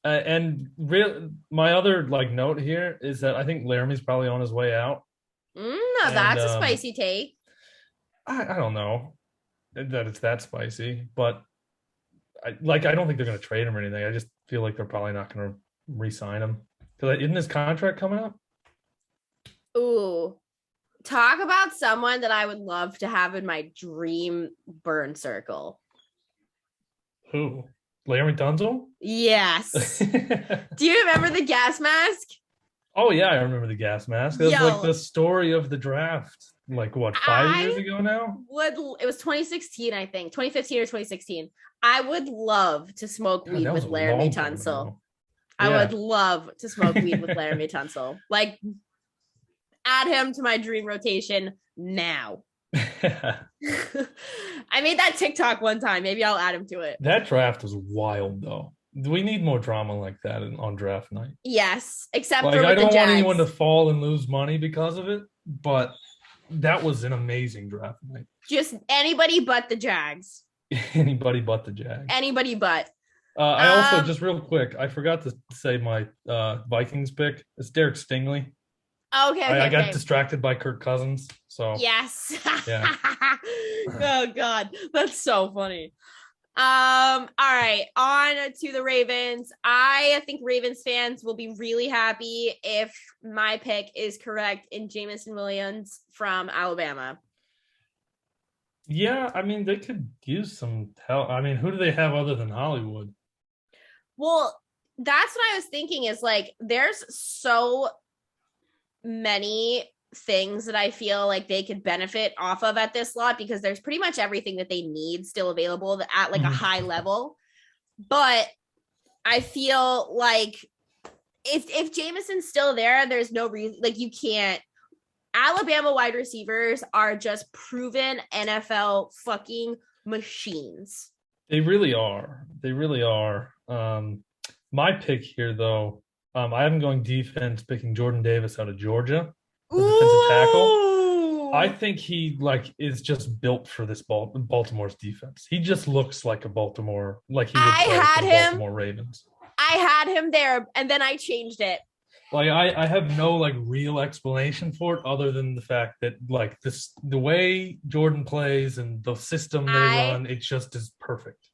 And my other note here is that I think Laramie's probably on his way out. That's a spicy take. I don't know that it's that spicy, but I don't think they're going to trade him or anything. I just feel like they're probably not going to re-sign him. Isn't his contract coming up? Ooh, talk about someone that I would love to have in my dream burn circle. Who? Laremy Tunsil? Yes. Do you remember the gas mask? Oh, yeah, I remember the gas mask. That was like the story of the draft. 5 years ago now? It was 2016, I think. 2015 or 2016. I would love to smoke weed with Laremy Tunsil. I would love to smoke weed with Laremy Tunsil. Add him to my dream rotation now. I made that TikTok one time. Maybe I'll add him to it. That draft was wild, though. We need more drama like that on draft night. Yes, except for with I don't the Jags. want anyone to fall and lose money because of it, but that was an amazing draft night. Just anybody but the Jags. Anybody but the Jags. Anybody but. I also, just real quick, I forgot to say my Vikings pick. It's Derek Stingley. Okay. I got distracted by Kirk Cousins. So yes. Yeah. Oh God, that's so funny. All right, on to the Ravens. I think Ravens fans will be really happy if my pick is correct in Jameson Williams from Alabama. Yeah, I mean, they could use some help. I mean, who do they have other than Hollywood? Well, that's what I was thinking is like there's so many things that I feel like they could benefit off of at this slot because there's pretty much everything that they need still available at like a high level. But I feel like if Jameson's still there, there's no reason like you can't. Alabama wide receivers are just proven NFL fucking machines. They really are. They really are. My pick here, though, I am going defense, picking Jordan Davis out of Georgia, the defensive tackle. I think he is just built for this Baltimore's defense. He just looks like a Baltimore, like he would play for the Baltimore Ravens. I had him there, and then I changed it. Like I have no real explanation for it other than the fact that the way Jordan plays and the system they run, it just is perfect.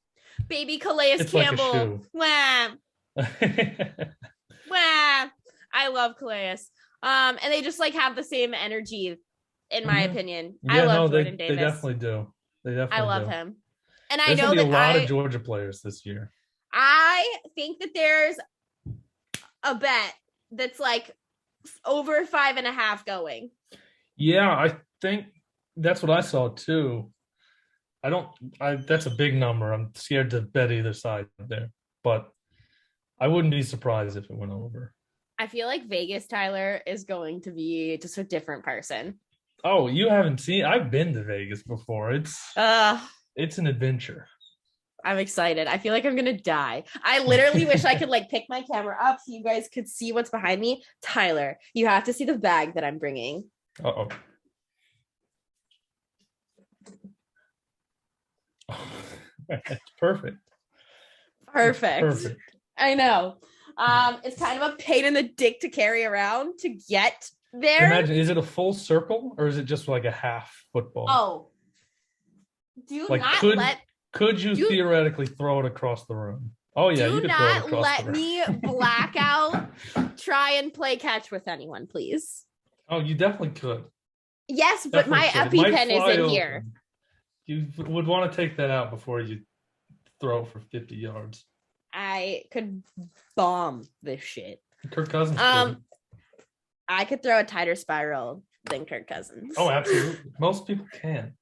Baby Calais Campbell. Wham. Wham. I love Calais. And they just have the same energy, in my opinion. Yeah, I love Jordan Davis. They definitely do. I love him. And there's I know that a lot of Georgia players this year. I think that there's a bet that's over 5.5 going. Yeah, I think that's what I saw too. That's a big number. I'm scared to bet either side there, but I wouldn't be surprised if it went over. I feel like Vegas Tyler is going to be just a different person. Oh, you haven't seen? I've been to Vegas before. It's an adventure. I'm excited. I feel like I'm gonna die. I literally wish I could pick my camera up so you guys could see what's behind me. Tyler, you have to see the bag that I'm bringing. Uh-oh. Perfect. I know. It's kind of a pain in the dick to carry around to get there. Imagine, is it a full circle or is it just a half football? Oh. Could you theoretically throw it across the room? Oh yeah, you could throw it across the room. Do not let me black out try and play catch with anyone, please. Oh, you definitely could. Yes, but my EpiPen is in here. You would want to take that out before you throw for 50 yards. I could bomb this shit. Kirk Cousins could. I could throw a tighter spiral than Kirk Cousins. Oh, absolutely. Most people can.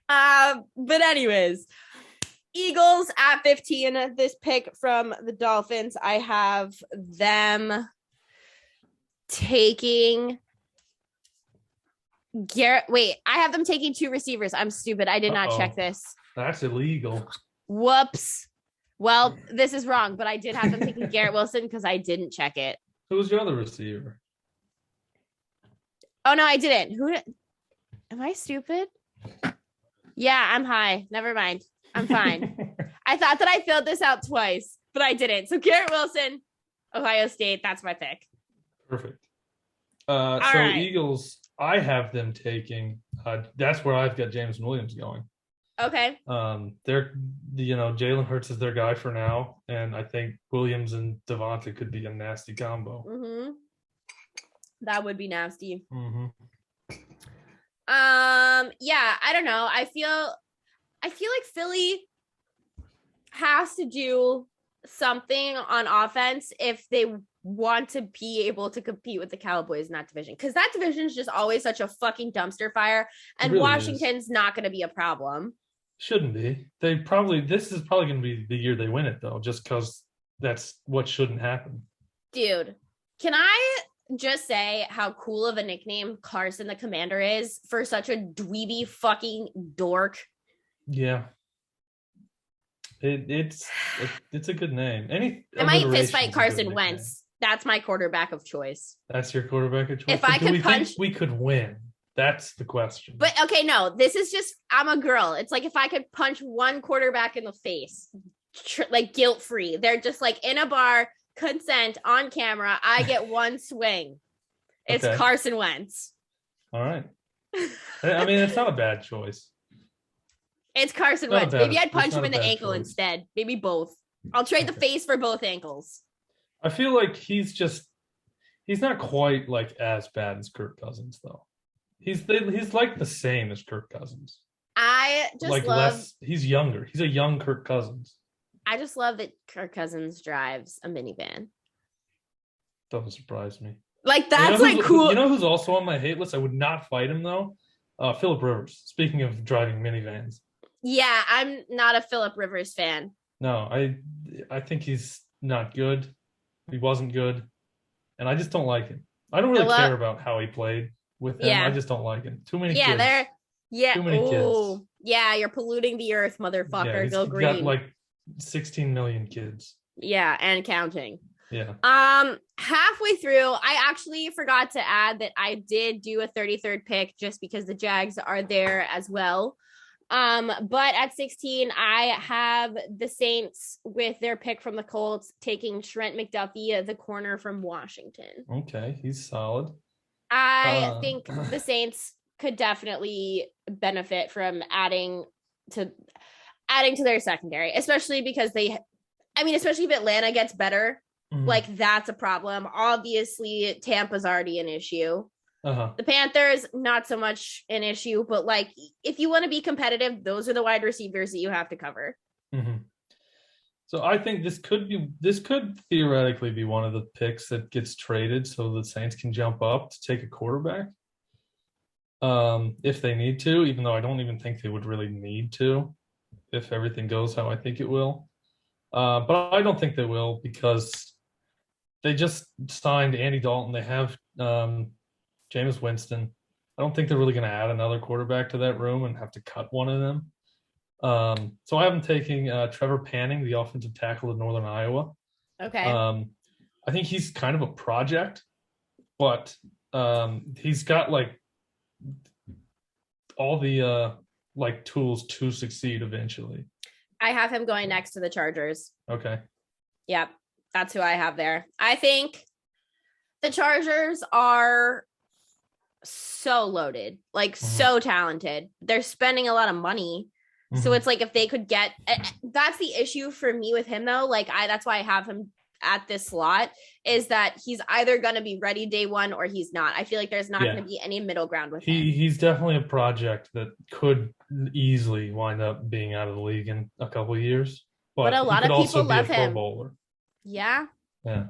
But anyways, Eagles at 15. This pick from the Dolphins, I have them taking Garrett. Wait, I have them taking 2 receivers. I'm stupid. I did not check this. That's illegal. Whoops. Well, this is wrong, but I did have them taking Garrett Wilson because I didn't check it. Who was your other receiver? Oh, no, I didn't. Am I stupid? Yeah, I'm high. Never mind. I'm fine. I thought that I filled this out twice, but I didn't. So Garrett Wilson, Ohio State, that's my pick. Perfect. Right. Eagles, I have them taking. That's where I've got Jameson Williams going. Okay. They're Jalen Hurts is their guy for now, and I think Williams and Devonta could be a nasty combo. Mm-hmm. That would be nasty. Mm-hmm. Yeah, I don't know. I feel like Philly has to do something on offense if they want to be able to compete with the Cowboys in that division. Because that division is just always such a fucking dumpster fire. And really Washington's not going to be a problem. Shouldn't be. This is probably going to be the year they win it, though, just because that's what shouldn't happen. Dude, can I just say how cool of a nickname Carson the Commander is for such a dweeby fucking dork? Yeah. It's a good name. I might fist fight Carson Wentz. That's my quarterback of choice. That's your quarterback of choice. If I could punch, we could win. That's the question. But okay, no, this is just, I'm a girl. It's like if I could punch one quarterback in the face, guilt-free. They're just in a bar, consent, on camera. I get one swing. It's okay. Carson Wentz. All right. I mean, it's not a bad choice. It's Carson Not a Wentz. bad- Maybe I'd it's punch not him a in the bad ankle choice. instead. Maybe both. I'll trade the Okay. face for both ankles. I feel like he's not quite like as bad as Kirk Cousins though. He's like the same as Kirk Cousins. I just Like love less. He's younger. He's a young Kirk Cousins. I just love that Kirk Cousins drives a minivan. Doesn't surprise me. Like that's like cool. You know who's also on my hate list? I would not fight him though. Phillip Rivers. Speaking of driving minivans. Yeah, I'm not a Phillip Rivers fan. No, I think he's not good. He wasn't good, and I just don't like him. I don't really care about how he played with him. Yeah. I just don't like him. Too many Yeah, kids. they're yeah. Too many kids. Yeah, you're polluting the earth, motherfucker. Go green. Got like 16 million kids. Yeah, and counting. Yeah. Halfway through, I actually forgot to add that I did do a 33rd pick just because the Jags are there as well. But at 16, I have the Saints with their pick from the Colts taking Trent McDuffie, the corner from Washington. Okay, he's solid. I think the Saints could definitely benefit from adding to their secondary, especially because especially if Atlanta gets better, like that's a problem. Obviously, Tampa's already an issue. The Panthers, not so much an issue, but like if you want to be competitive, those are the wide receivers that you have to cover. So I think this could theoretically be one of the picks that gets traded so the Saints can jump up to take a quarterback. If they need to, even though I don't even think they would really need to if everything goes how I think it will. But I don't think they will because they just signed Andy Dalton. They have Jameis Winston. I don't think they're really going to add another quarterback to that room and have to cut one of them. So I have them taking Trevor Panning, the offensive tackle of Northern Iowa. Okay. I think he's kind of a project, but he's got like all the like tools to succeed eventually. I have him going next to the Chargers. Okay. Yep. That's who I have there. I think the Chargers are so loaded, like so talented. They're spending a lot of money. So it's like if they could get, that's the issue for me with him though. Like that's why I have him at this slot is that he's either going to be ready day one or he's not. I feel like there's not going to be any middle ground with him. He's definitely a project that could easily wind up being out of the league in a couple of years. But a lot of people love him. Pro bowler. Yeah. Yeah.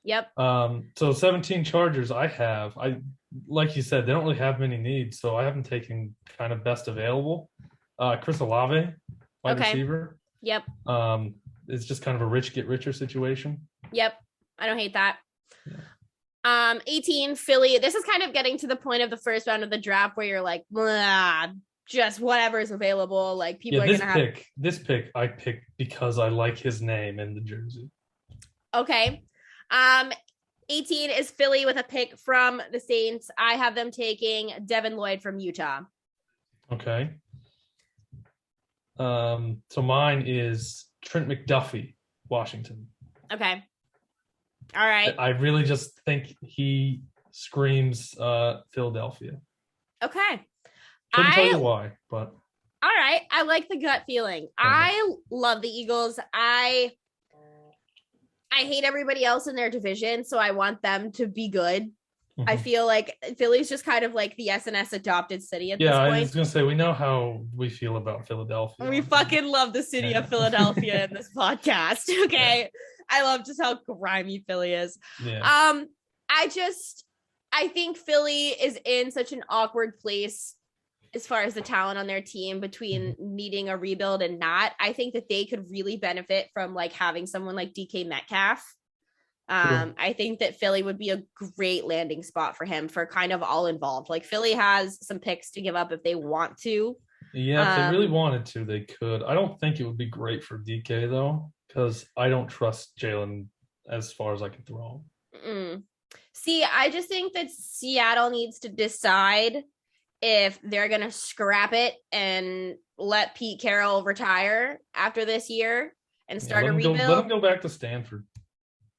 Yep. So 17 Chargers I like you said, they don't really have many needs. So I have them taking kind of best available. Chris Olave, wide receiver. Yep. It's just kind of a rich get richer situation. Yep. I don't hate that. Yeah. 18 Philly. This is kind of getting to the point of the first round of the draft where you're like, just whatever is available. Like people are gonna have this pick I picked because I like his name in the jersey. Okay. 18 is Philly with a pick from the Saints. I have them taking Devin Lloyd from Utah. Okay. So mine is Trent McDuffie, Washington. Okay. All right. I really just think he screams Philadelphia. Okay. Couldn't tell you why, but all right. I like the gut feeling. Okay. I love the Eagles. I hate everybody else in their division, so I want them to be good. I feel like Philly's just kind of like the SNS adopted city at this point. Yeah, I was going to say, we know how we feel about Philadelphia. We fucking love the city of Philadelphia in this podcast, okay? Yeah. I love just how grimy Philly is. Yeah. I think Philly is in such an awkward place as far as the talent on their team between needing a rebuild and not. I think that they could really benefit from like having someone like DK Metcalf. I think that Philly would be a great landing spot for him for kind of all involved. Like Philly has some picks to give up if they want to. Yeah, if they really wanted to, they could. I don't think it would be great for DK though, because I don't trust Jalen as far as I can throw him. See, I just think that Seattle needs to decide if they're going to scrap it and let Pete Carroll retire after this year and start a rebuild. Let him go back to Stanford.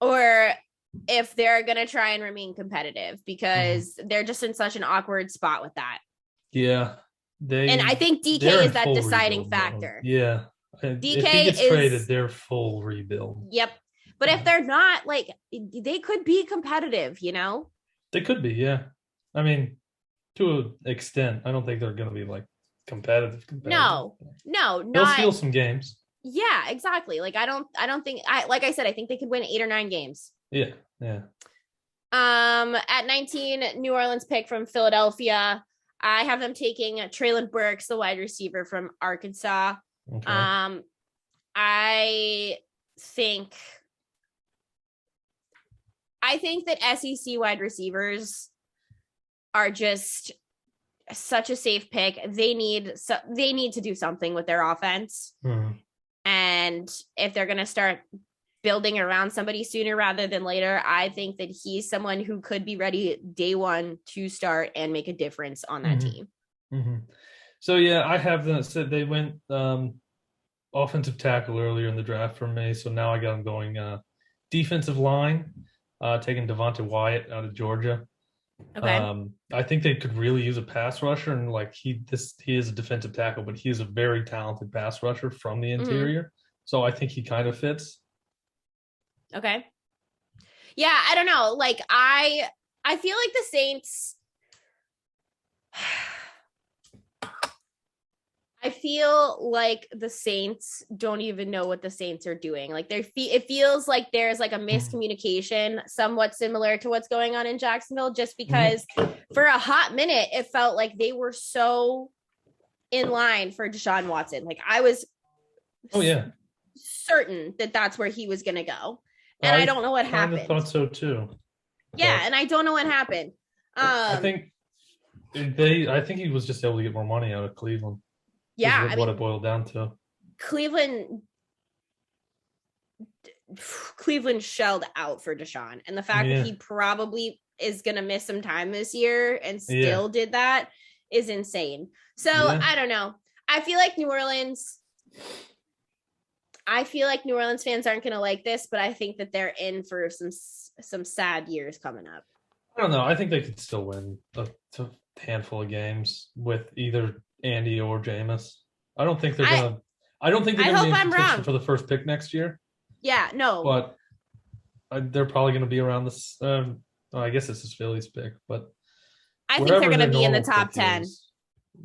Or if they're going to try and remain competitive because they're just in such an awkward spot with that. Yeah. And I think DK is that deciding factor. Yeah. DK if he gets traded, they're full rebuild. Yep. But if they're not, like, they could be competitive, you know? They could be, yeah. I mean, to an extent. I don't think they're going to be like competitive. No, they'll steal some games. Yeah, exactly. Like I don't think like I said, I think they could win 8 or 9 games. Yeah. At 19, New Orleans pick from Philadelphia. I have them taking Treylon Burks, the wide receiver from Arkansas. Okay. I think that SEC wide receivers are just such a safe pick. They need to do something with their offense. And if they're going to start building around somebody sooner rather than later, I think that he's someone who could be ready day one to start and make a difference on that team. So, yeah, I have them said they went offensive tackle earlier in the draft for me. So now I got them going defensive line, taking Devontae Wyatt out of Georgia. Okay. I think they could really use a pass rusher, and like he is a defensive tackle, but he is a very talented pass rusher from the interior. So I think he kind of fits. Okay. Yeah, I don't know. Like I feel like the Saints. I feel like the Saints don't even know what the Saints are doing. Like it feels like there's like a miscommunication, somewhat similar to what's going on in Jacksonville, just because for a hot minute, it felt like they were so in line for Deshaun Watson. Like I was certain that that's where he was going to go. And I don't know what happened. I thought so too. Yeah. And I don't know what happened. I think he was just able to get more money out of Cleveland. Yeah, what it boiled down to. Cleveland shelled out for Deshaun, and the fact that he probably is going to miss some time this year and still did that is insane. So I don't know. I feel like New Orleans fans aren't going to like this, but I think that they're in for some sad years coming up. I don't know. I think they could still win a handful of games with either Andy or Jameis. I don't think they're gonna. I don't think they're gonna be in contention for the first pick next year. Yeah, no. But they're probably gonna be around this. I guess this is Philly's pick, but I think they're gonna be in the top 10.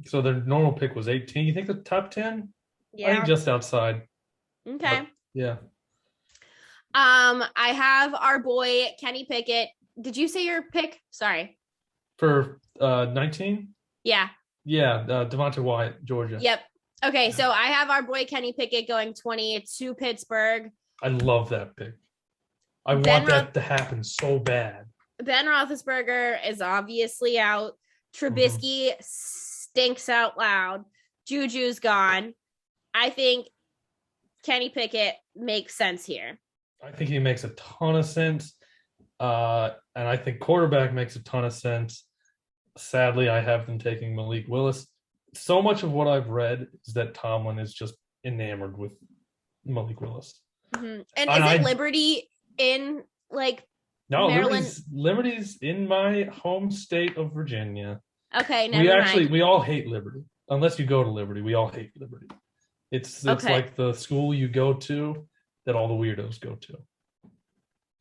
So their normal pick was 18. You think the top 10? Yeah, I think just outside. Okay. But, yeah. I have our boy Kenny Pickett. Did you say your pick? Sorry. For 19? Yeah. Yeah, Devontae Wyatt, Georgia. Yep. Okay, so I have our boy Kenny Pickett going 20 to Pittsburgh. I love that pick. I want that to happen so bad. Ben Roethlisberger is obviously out. Trubisky stinks out loud. Juju's gone. I think Kenny Pickett makes sense here. I think he makes a ton of sense. And I think quarterback makes a ton of sense. Sadly, I have them taking Malik Willis. So much of what I've read is that Tomlin is just enamored with Malik Willis. And is it Liberty in Maryland? Liberty's in my home state of Virginia. Okay, we all hate Liberty. Unless you go to Liberty, we all hate Liberty. It's like the school you go to that all the weirdos go to.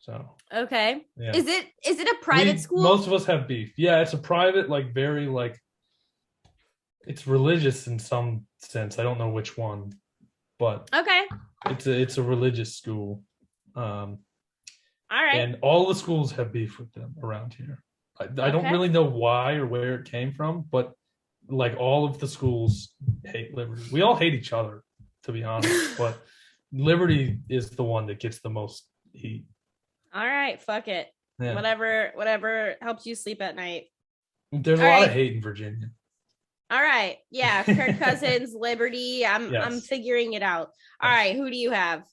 So okay, yeah. Is it a private school? Most of us have beef. Yeah, it's a private, very it's religious in some sense. I don't know which one, but okay, it's a religious school. All right, and all the schools have beef with them around here. I don't really know why or where it came from, but all of the schools hate Liberty. We all hate each other, to be honest, but Liberty is the one that gets the most heat. All right, fuck it. Yeah. Whatever helps you sleep at night. There's a lot of hate in Virginia. All right. Yeah, Kirk Cousins, Liberty. I'm figuring it out. All right, who do you have?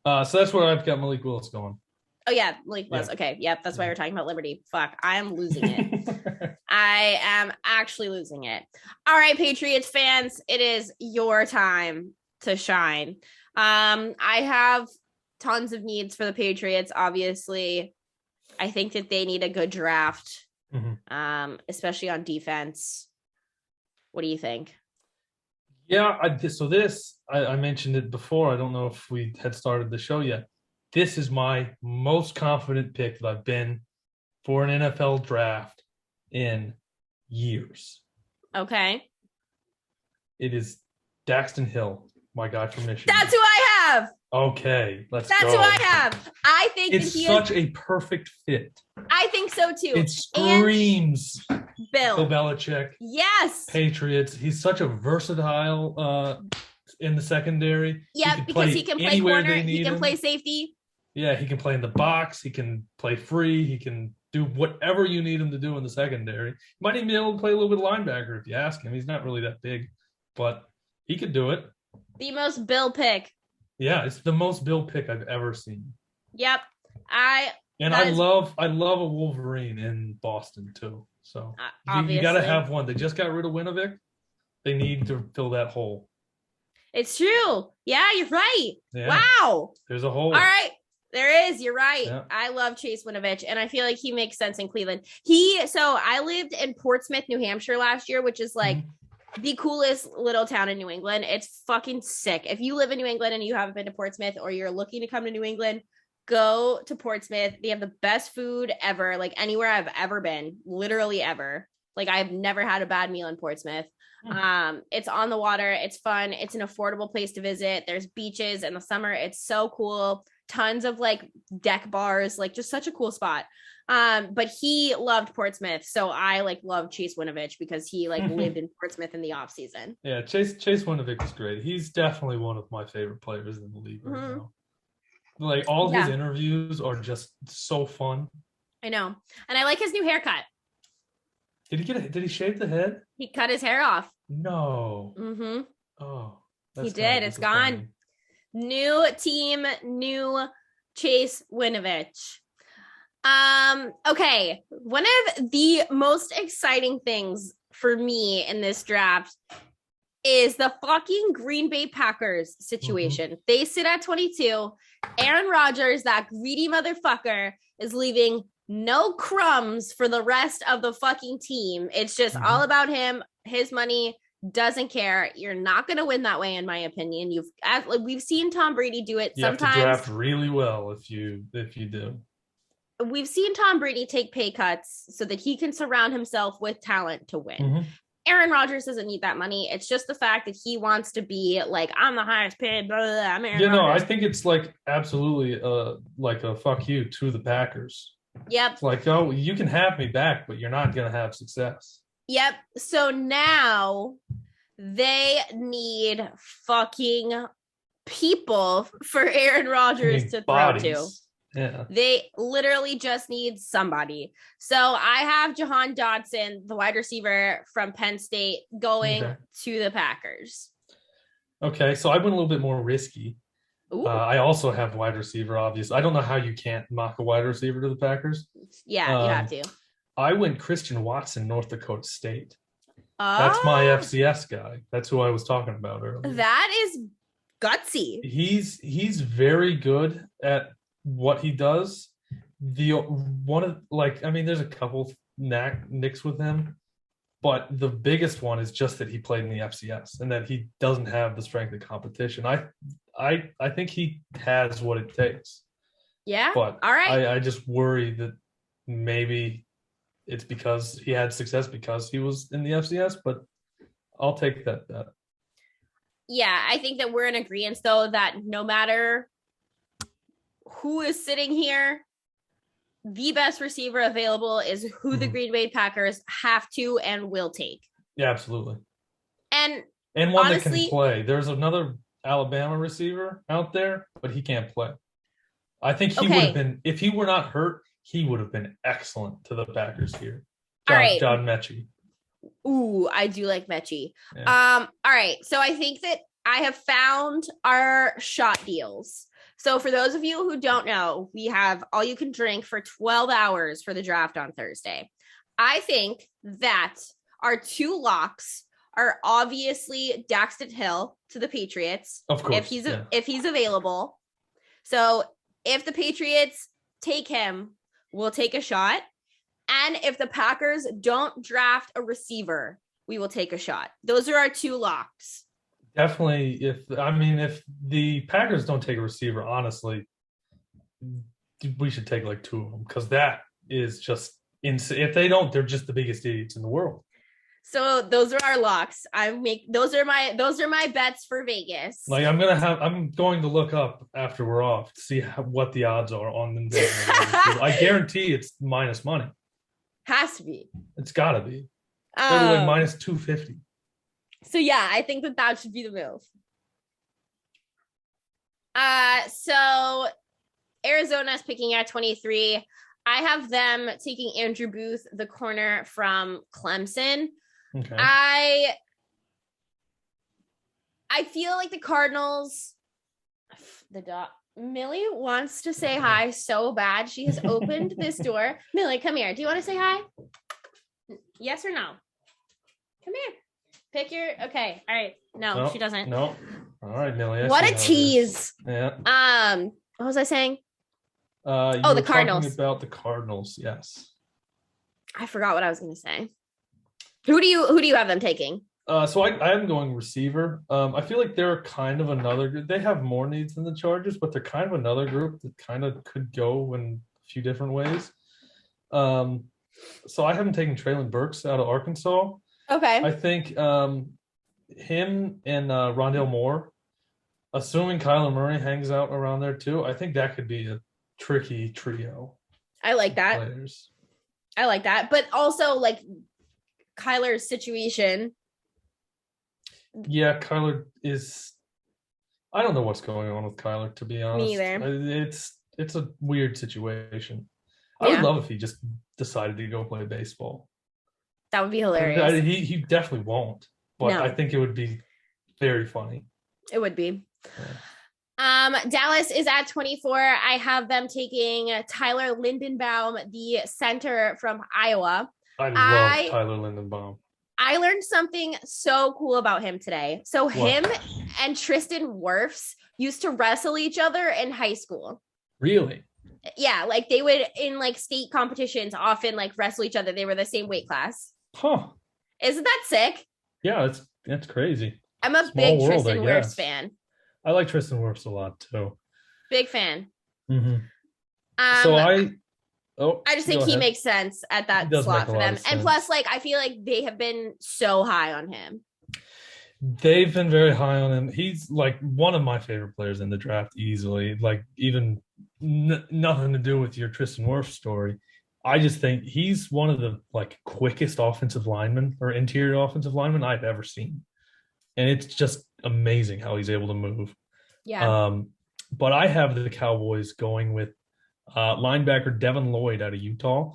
So that's where I've got Malik Willis going. Oh yeah, Malik Willis. Yeah. Okay, yep, that's why we're talking about Liberty. Fuck, I am losing it. I am actually losing it. All right, Patriots fans, it is your time to shine. I have tons of needs for the Patriots. Obviously, I think that they need a good draft, especially on defense. What do you think? Yeah, I mentioned it before. I don't know if we had started the show yet. This is my most confident pick that I've been for an NFL draft in years. Okay. It is Daxton Hill, my guy from Michigan. That's who I have. Okay, let's go. That's who I have. I think it's such a perfect fit. I think so too. It screams Bill Belichick. Yes. Patriots. He's such a versatile in the secondary. Yeah, because he can play corner. He can play safety. Yeah, he can play in the box. He can play free. He can do whatever you need him to do in the secondary. He might even be able to play a little bit of linebacker if you ask him. He's not really that big, but he could do it. The most Bill pick. Yeah, it's the most Bill pick I've ever seen. Yep. I love a Wolverine in Boston too. So you got to have one. They just got rid of Winovich. They need to fill that hole. It's true. Yeah, you're right. Yeah. Wow. There's a hole. All right. There is. You're right. Yeah. I love Chase Winovich, and I feel like he makes sense in Cleveland. So I lived in Portsmouth, New Hampshire last year, which is like the coolest little town in New England. It's fucking sick. If you live in New England and you haven't been to Portsmouth, or you're looking to come to New England, go to Portsmouth. They have the best food ever, like anywhere I've ever been, literally ever. Like I've never had a bad meal in Portsmouth. It's on the water. It's fun. It's an affordable place to visit. There's beaches in the summer. It's so cool. Tons of like deck bars, like just such a cool spot. But he loved Portsmouth. So I like love Chase Winovich because he like lived in Portsmouth in the off season. Yeah. Chase Winovich is great. He's definitely one of my favorite players in the league right now. Like all his interviews are just so fun. I know. And I like his new haircut. Did he shave the head? He cut his hair off. No. Mm-hmm. Oh. He did. It's gone. New team, new Chase Winovich. Okay. One of the most exciting things for me in this draft is the fucking Green Bay Packers situation. They sit at 22. Aaron Rodgers, that greedy motherfucker, is leaving no crumbs for the rest of the fucking team. It's just all about him, his money, doesn't care. You're not going to win that way, in my opinion. We've seen Tom Brady do it. You sometimes have to draft really well if you do. We've seen Tom Brady take pay cuts so that he can surround himself with talent to win. Aaron Rodgers doesn't need that money. It's just the fact that he wants to be like, I'm the highest paid, blah, blah, blah, I'm Aaron Rodgers. I think it's like absolutely like a fuck you to the Packers. Yep. It's like, oh, you can have me back, but you're not going to have success. Yep. So now they need fucking people for Aaron Rodgers to throw to. Yeah. They literally just need somebody. So I have Jahan Dotson, the wide receiver from Penn State, going to the Packers. Okay, so I went a little bit more risky. I also have wide receiver, obviously. I don't know how you can't mock a wide receiver to the Packers. Yeah, you have to. I went Christian Watson, North Dakota State. That's my FCS guy. That's who I was talking about earlier. That is gutsy. He's very good at what he does. There's a couple nicks with him, but the biggest one is just that he played in the FCS and that he doesn't have the strength of competition. I think he has what it takes. Yeah. But all right. I just worry that maybe it's because he had success because he was in the FCS, but I'll take that bet. Yeah, I think that we're in agreement, though, that no matter who is sitting here, the best receiver available is who the Green Bay Packers have to and will take. Yeah, absolutely. And one honestly, that can play. There's another Alabama receiver out there, but he can't play. I think he would have been, if he were not hurt, he would have been excellent to the Packers here. John Mechie. Ooh, I do like Mechie. Yeah. All right. So I think that I have found our shot deals. So for those of you who don't know, we have all you can drink for 12 hours for the draft on Thursday. I think that our two locks are obviously Daxton Hill to the Patriots. Of course. If he's available. So if the Patriots take him, we'll take a shot. And if the Packers don't draft a receiver, we will take a shot. Those are our two locks. Definitely. If the Packers don't take a receiver, honestly, we should take like two of them, because that is just insane. If they don't, they're just the biggest idiots in the world. So those are our locks. Those are my bets for Vegas. Like I'm going to look up after we're off to see what the odds are on them. I guarantee it's minus money. Has to be. It's got to be. They're like minus 250. So yeah, I think that should be the move. So Arizona's picking at 23. I have them taking Andrew Booth, the corner from Clemson. Okay. I feel like the Cardinals, Millie wants to say hi so bad. She has opened this door. Millie, come here. Do you want to say hi? Yes or no? Come here. Pick your, okay. All right. No, she doesn't. No. All right, Millie. What a tease. Yeah. What was I saying? The Cardinals. Talking about the Cardinals, yes. I forgot what I was going to say. Who do you have them taking? So I am going receiver. I feel like they're kind of another group. They have more needs than the Chargers, but they're kind of another group that kind of could go in a few different ways. So I haven't taken Traylon Burks out of Arkansas. Okay. I think him and Rondale Moore, assuming Kyler Murray hangs out around there too, I think that could be a tricky trio. I like that. Players. I like that. But also like Kyler's situation. Yeah, Kyler is. I don't know what's going on with Kyler, to be honest. Me either. It's a weird situation. Yeah. I would love if he just decided to go play baseball. That would be hilarious. He definitely won't, but No. I think it would be very funny. It would be. Yeah. Dallas is at 24. I have them taking Tyler Lindenbaum, the center from Iowa. I love Tyler Lindenbaum. I learned something so cool about him today. So him and Tristan Wirfs used to wrestle each other in high school. Really? Yeah, like they would in like state competitions often like wrestle each other. They were the same weight class. Huh. Isn't that sick? Yeah, that's crazy. I'm a Small big world, Tristan I Wirfs guess. fan. I like Tristan Wirfs a lot too. Big fan. Mm-hmm. I just think he makes sense at that slot for them. And plus, like, I feel like they have been so high on him. They've been very high on him. He's like one of my favorite players in the draft easily. Like even nothing to do with your Tristan Wirfs story. I just think he's one of the like quickest offensive linemen or interior offensive linemen I've ever seen. And it's just amazing how he's able to move. Yeah. But I have the Cowboys going with linebacker Devin Lloyd out of Utah.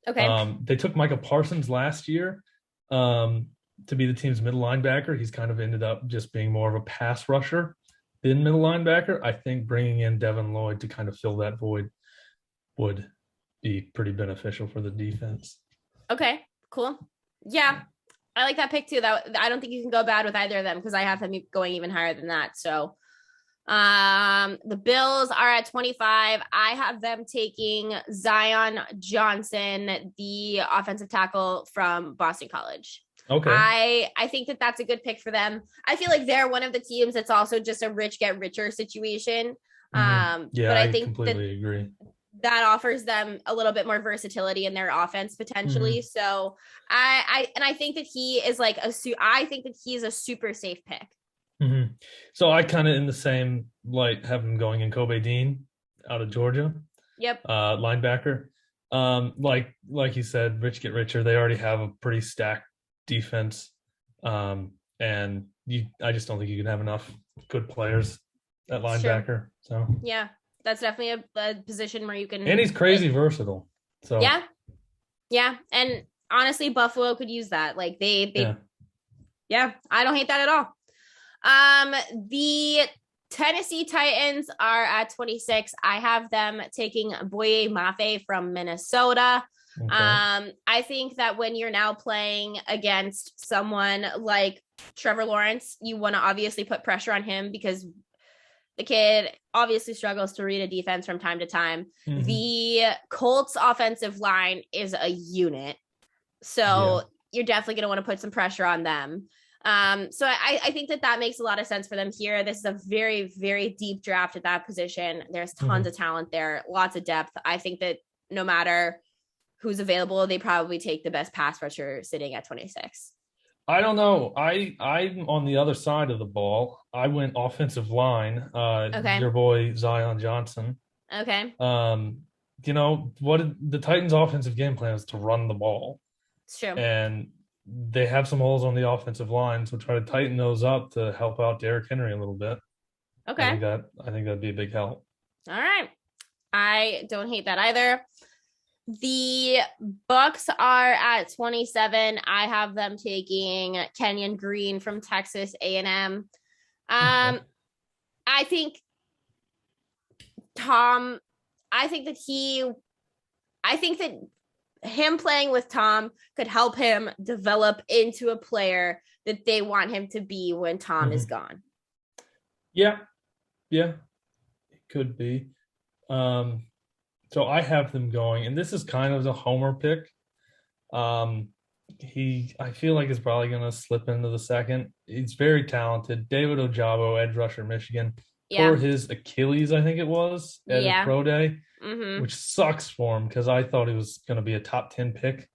Okay. They took Micah Parsons last year to be the team's middle linebacker. He's kind of ended up just being more of a pass rusher than middle linebacker. I think bringing in Devin Lloyd to kind of fill that void would be pretty beneficial for the defense. Okay, cool. Yeah, I like that pick too. That I don't think you can go bad with either of them because I have them going even higher than that. So the Bills are at 25. I have them taking Zion Johnson, the offensive tackle from Boston College. Okay. I think that that's a good pick for them. I feel like they're one of the teams that's also just a rich get richer situation. Yeah, but I think completely agree. That offers them a little bit more versatility in their offense potentially. So I think that he is like I think that he's a super safe pick. Mm-hmm. So I kind of in the same light have him going in Kobe Dean out of Georgia. Yep. Linebacker. Like you said, rich get richer. They already have a pretty stacked defense. And I just don't think you can have enough good players at linebacker. Sure. So yeah, that's definitely a position where you can. And he's crazy versatile. So yeah. And honestly, Buffalo could use that. Like they I don't hate that at all. The Tennessee Titans are at 26. I have them taking Boye Mafe from Minnesota. Okay. I think that when you're now playing against someone like Trevor Lawrence, you want to obviously put pressure on him because the kid obviously struggles to read a defense from time to time. Mm-hmm. The Colts offensive line is a unit. So you're definitely going to want to put some pressure on them. So I think that makes a lot of sense for them here. This is a very, very deep draft at that position. There's tons of talent there, lots of depth. I think that no matter who's available, they probably take the best pass rusher sitting at 26. I don't know. I'm on the other side of the ball. I went offensive line. Okay. Your boy Zion Johnson. Okay. The Titans' offensive game plan is to run the ball. It's true. And they have some holes on the offensive line, so try to tighten those up to help out Derrick Henry a little bit. Okay. I think that'd be a big help. All right. I don't hate that either. The Bucks are at 27. I have them taking Kenyon Green from Texas A&M. I think that him playing with Tom could help him develop into a player that they want him to be when Tom is gone. Yeah, it could be. So I have them going, and this is kind of the homer pick. I feel like is probably going to slip into the second. He's very talented. David Ojabo, edge rusher, Michigan. Or his Achilles, I think it was, at a pro day, which sucks for him because I thought he was going to be a top 10 pick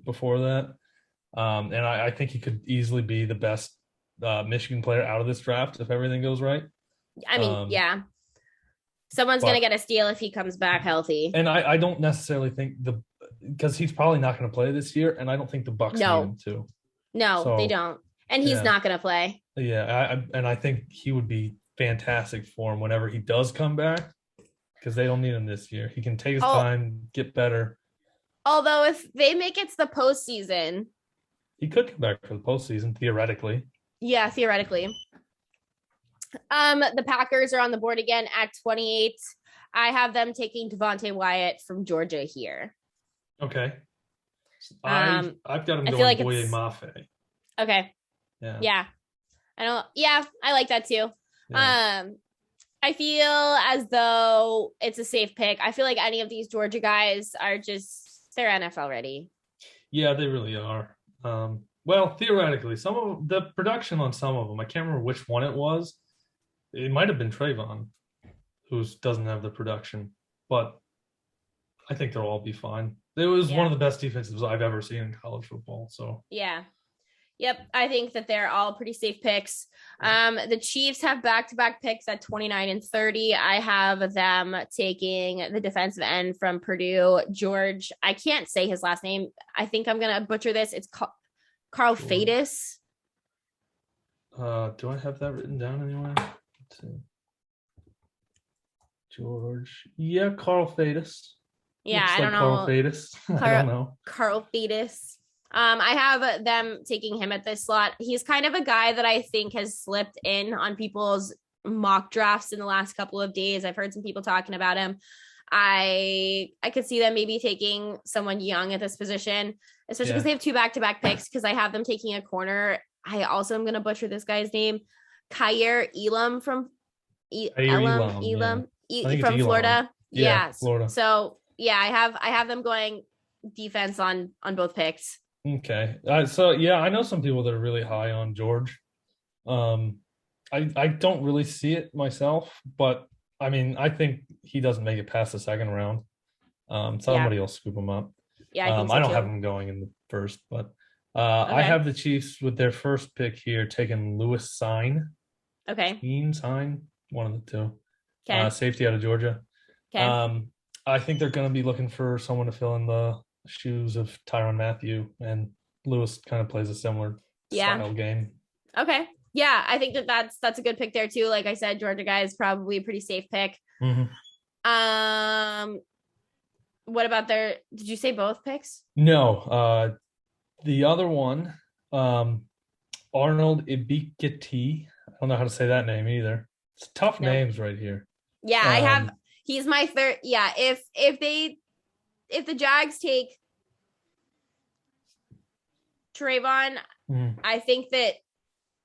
before that. And I think he could easily be the best Michigan player out of this draft if everything goes right. I mean, someone's going to get a steal if he comes back healthy. And I don't necessarily think because he's probably not going to play this year, and I don't think the Bucks need him to. No, they don't. And he's not going to play. Yeah, I think he would be fantastic for him whenever he does come back because they don't need him this year. He can take his time, get better. Although if they make it to the postseason, he could come back for the postseason theoretically. Yeah, theoretically. The Packers are on the board again at 28. I have them taking Devontae Wyatt from Georgia here. Okay. I've got him going like Boye Mafe. Okay. Yeah. I like that too. Yeah. I feel as though it's a safe pick. I feel like any of these Georgia guys are they're NFL ready. Yeah, they really are. Well, theoretically, some of the production on some of them, I can't remember which one it was. It might have been Trayvon, who doesn't have the production, but I think they'll all be fine. It was one of the best defenses I've ever seen in college football. So Yep, I think that they're all pretty safe picks. The Chiefs have back-to-back picks at 29 and 30. I have them taking the defensive end from Purdue, George. I can't say his last name. I think I'm going to butcher this. It's Carl Fadis. Do I have that written down anywhere? Let's see. George. Yeah, Carl Fadis. Yeah, Looks I don't know. Carl Fadis. I don't know. Carl Fadis. I have them taking him at this slot. He's kind of a guy that I think has slipped in on people's mock drafts in the last couple of days. I've heard some people talking about him. I could see them maybe taking someone young at this position, especially because they have 2 back-to-back picks, because I have them taking a corner. I also am going to butcher this guy's name. Kyer Elam from Florida. Yeah, Florida. So I have them going defense on both picks. Okay. I know some people that are really high on George. I don't really see it myself, but I mean, I think he doesn't make it past the second round. Somebody will scoop him up. Yeah, I think so I don't too. have him going in the first, but I have the Chiefs with their first pick here taking Lewis Sign. Okay. Sign, one of the two. Okay. Safety out of Georgia. Okay. I think they're going to be looking for someone to fill in the shoes of Tyrann Mathieu, and Lewis kind of plays a similar style game. Okay. Yeah, I think that's a good pick there too. Like I said, Georgia guy is probably a pretty safe pick. Mm-hmm. What about did you say both picks? No. The other one, Arnold Ibikiti. I don't know how to say that name either. It's tough names right here. Yeah, he's my third. Yeah, if the Jags take Trayvon, I think that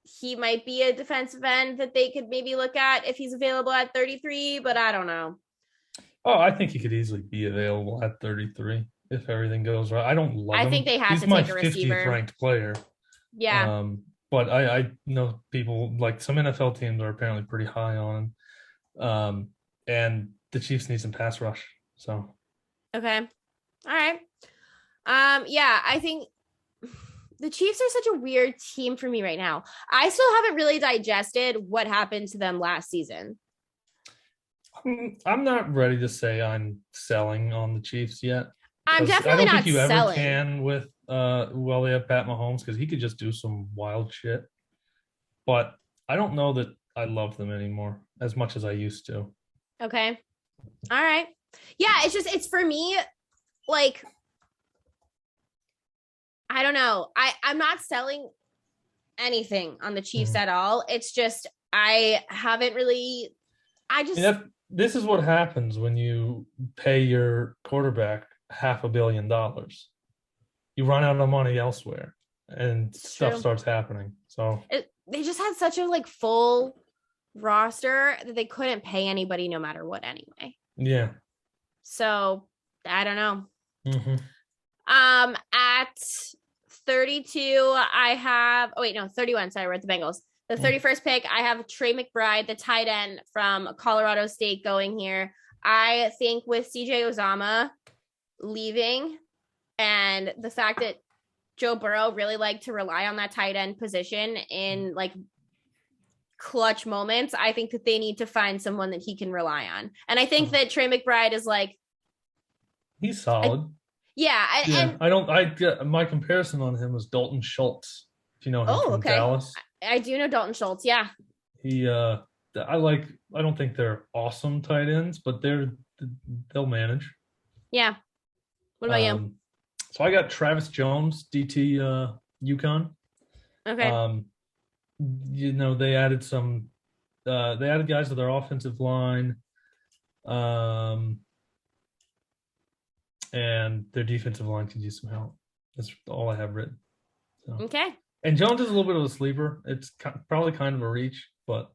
he might be a defensive end that they could maybe look at if he's available at 33, but I don't know. Oh, I think he could easily be available at 33. if everything goes right. I don't love him. I think they have He's to my take a receiver. 50th ranked player. Yeah. But I know people like some NFL teams are apparently pretty high on him. And the Chiefs need some pass rush. So Okay. All right. Yeah, I think the Chiefs are such a weird team for me right now. I still haven't really digested what happened to them last season. I'm not ready to say I'm selling on the Chiefs yet. I'm definitely I don't not think you selling. ever can with they have Pat Mahomes because he could just do some wild shit. But I don't know that I love them anymore as much as I used to. Okay. All right. Yeah, it's for me, like, I don't know. I'm not selling anything on the Chiefs at all. It's just I haven't really. This is what happens when you pay your quarterback $500 million. You run out of money elsewhere, and stuff starts happening. So they just had such a like full roster that they couldn't pay anybody no matter what anyway. Yeah. So I don't know. Mm-hmm. At 32, I have 31. Sorry, we're at the Bengals. The 31st pick, I have Trey McBride, the tight end from Colorado State, going here. I think with CJ Uzomah leaving and the fact that Joe Burrow really liked to rely on that tight end position in like clutch moments, I think that they need to find someone that he can rely on. And I think that Trey McBride is like, he's solid. My comparison on him was Dalton Schultz. If you know him from Dallas. I do know Dalton Schultz. Yeah. I don't think they're awesome tight ends, but they'll manage. Yeah. What about you? So I got Travis Jones, DT UConn. Okay. They added guys to their offensive line. And their defensive line could use some help. That's all I have written. So. Okay. And Jones is a little bit of a sleeper. It's probably kind of a reach, but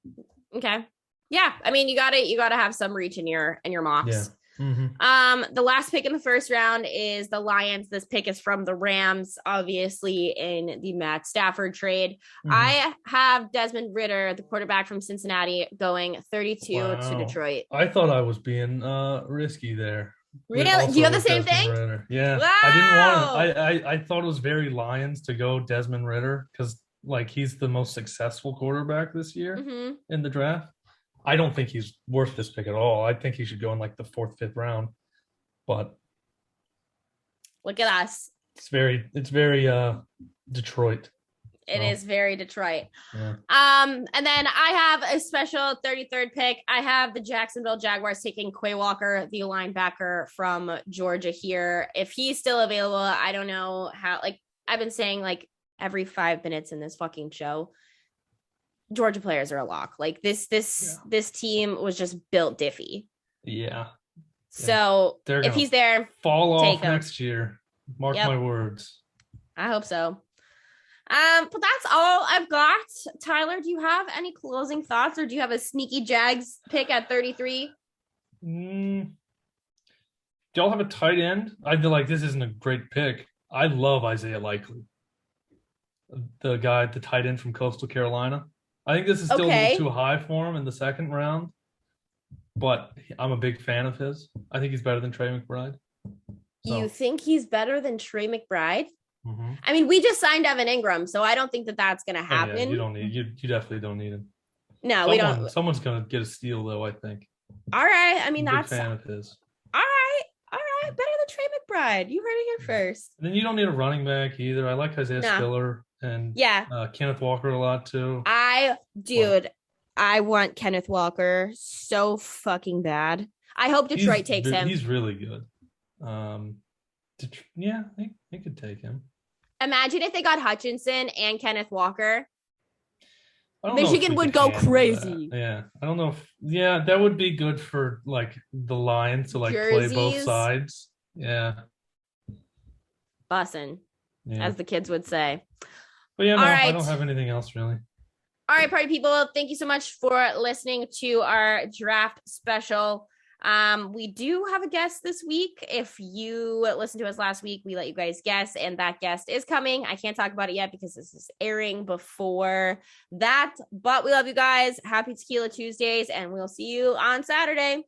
okay. Yeah, I mean, you gotta have some reach in your mocks. Yeah. Mm-hmm. The last pick in the first round is the Lions. This pick is from the Rams, obviously in the Matt Stafford trade. Mm-hmm. I have Desmond Ridder, the quarterback from Cincinnati, going 32 to Detroit. I thought I was being risky there. Really? Do you have the same thing? Ridder. Yeah. Wow. I didn't want I thought it was very Lions to go Desmond Ridder because like he's the most successful quarterback this year in the draft. I don't think he's worth this pick at all. I think he should go in like the 4th, 5th round. But look at us. It's very Detroit. It is very Detroit. Yeah. And then I have a special 33rd pick. I have the Jacksonville Jaguars taking Quay Walker, the linebacker from Georgia here. If he's still available, I don't know how, like I've been saying like every 5 minutes in this fucking show, Georgia players are a lock. Like this team was just built diffy. Yeah. So if he's there, fall off next year. Mark my words. I hope so. But that's all I've got. Tyler, do you have any closing thoughts, or do you have a sneaky Jags pick at 33? Do y'all have a tight end? I feel like this isn't a great pick. I love Isaiah Likely, the tight end from Coastal Carolina. I think this is still a little too high for him in the 2nd round, but I'm a big fan of his. I think he's better than Trey McBride. So. You think he's better than Trey McBride? Mm-hmm. I mean, we just signed Evan Ingram, so I don't think that that's going to happen. Yeah, you don't need you definitely don't need him. No, we don't. Someone's going to get a steal though, I think. All right. I mean, that's a big fan of his. All right. Better than Trey McBride. You heard it here first. And then you don't need a running back either. I like Isaiah Spiller and Kenneth Walker a lot too. I want Kenneth Walker so fucking bad. I hope Detroit takes him. He's really good. Yeah, they could take him. Imagine if they got Hutchinson and Kenneth Walker. Michigan would go crazy. Yeah. I don't know if that would be good for like the Lions to like play both sides. Yeah. Bussin', as the kids would say. But yeah, no, I don't have anything else really. All right, party people. Thank you so much for listening to our draft special. We do have a guest this week. If you listened to us last week, we let you guys guess, and that guest is coming. I can't talk about it yet because this is airing before that, but we love you guys. Happy Tequila Tuesdays, and we'll see you on Saturday.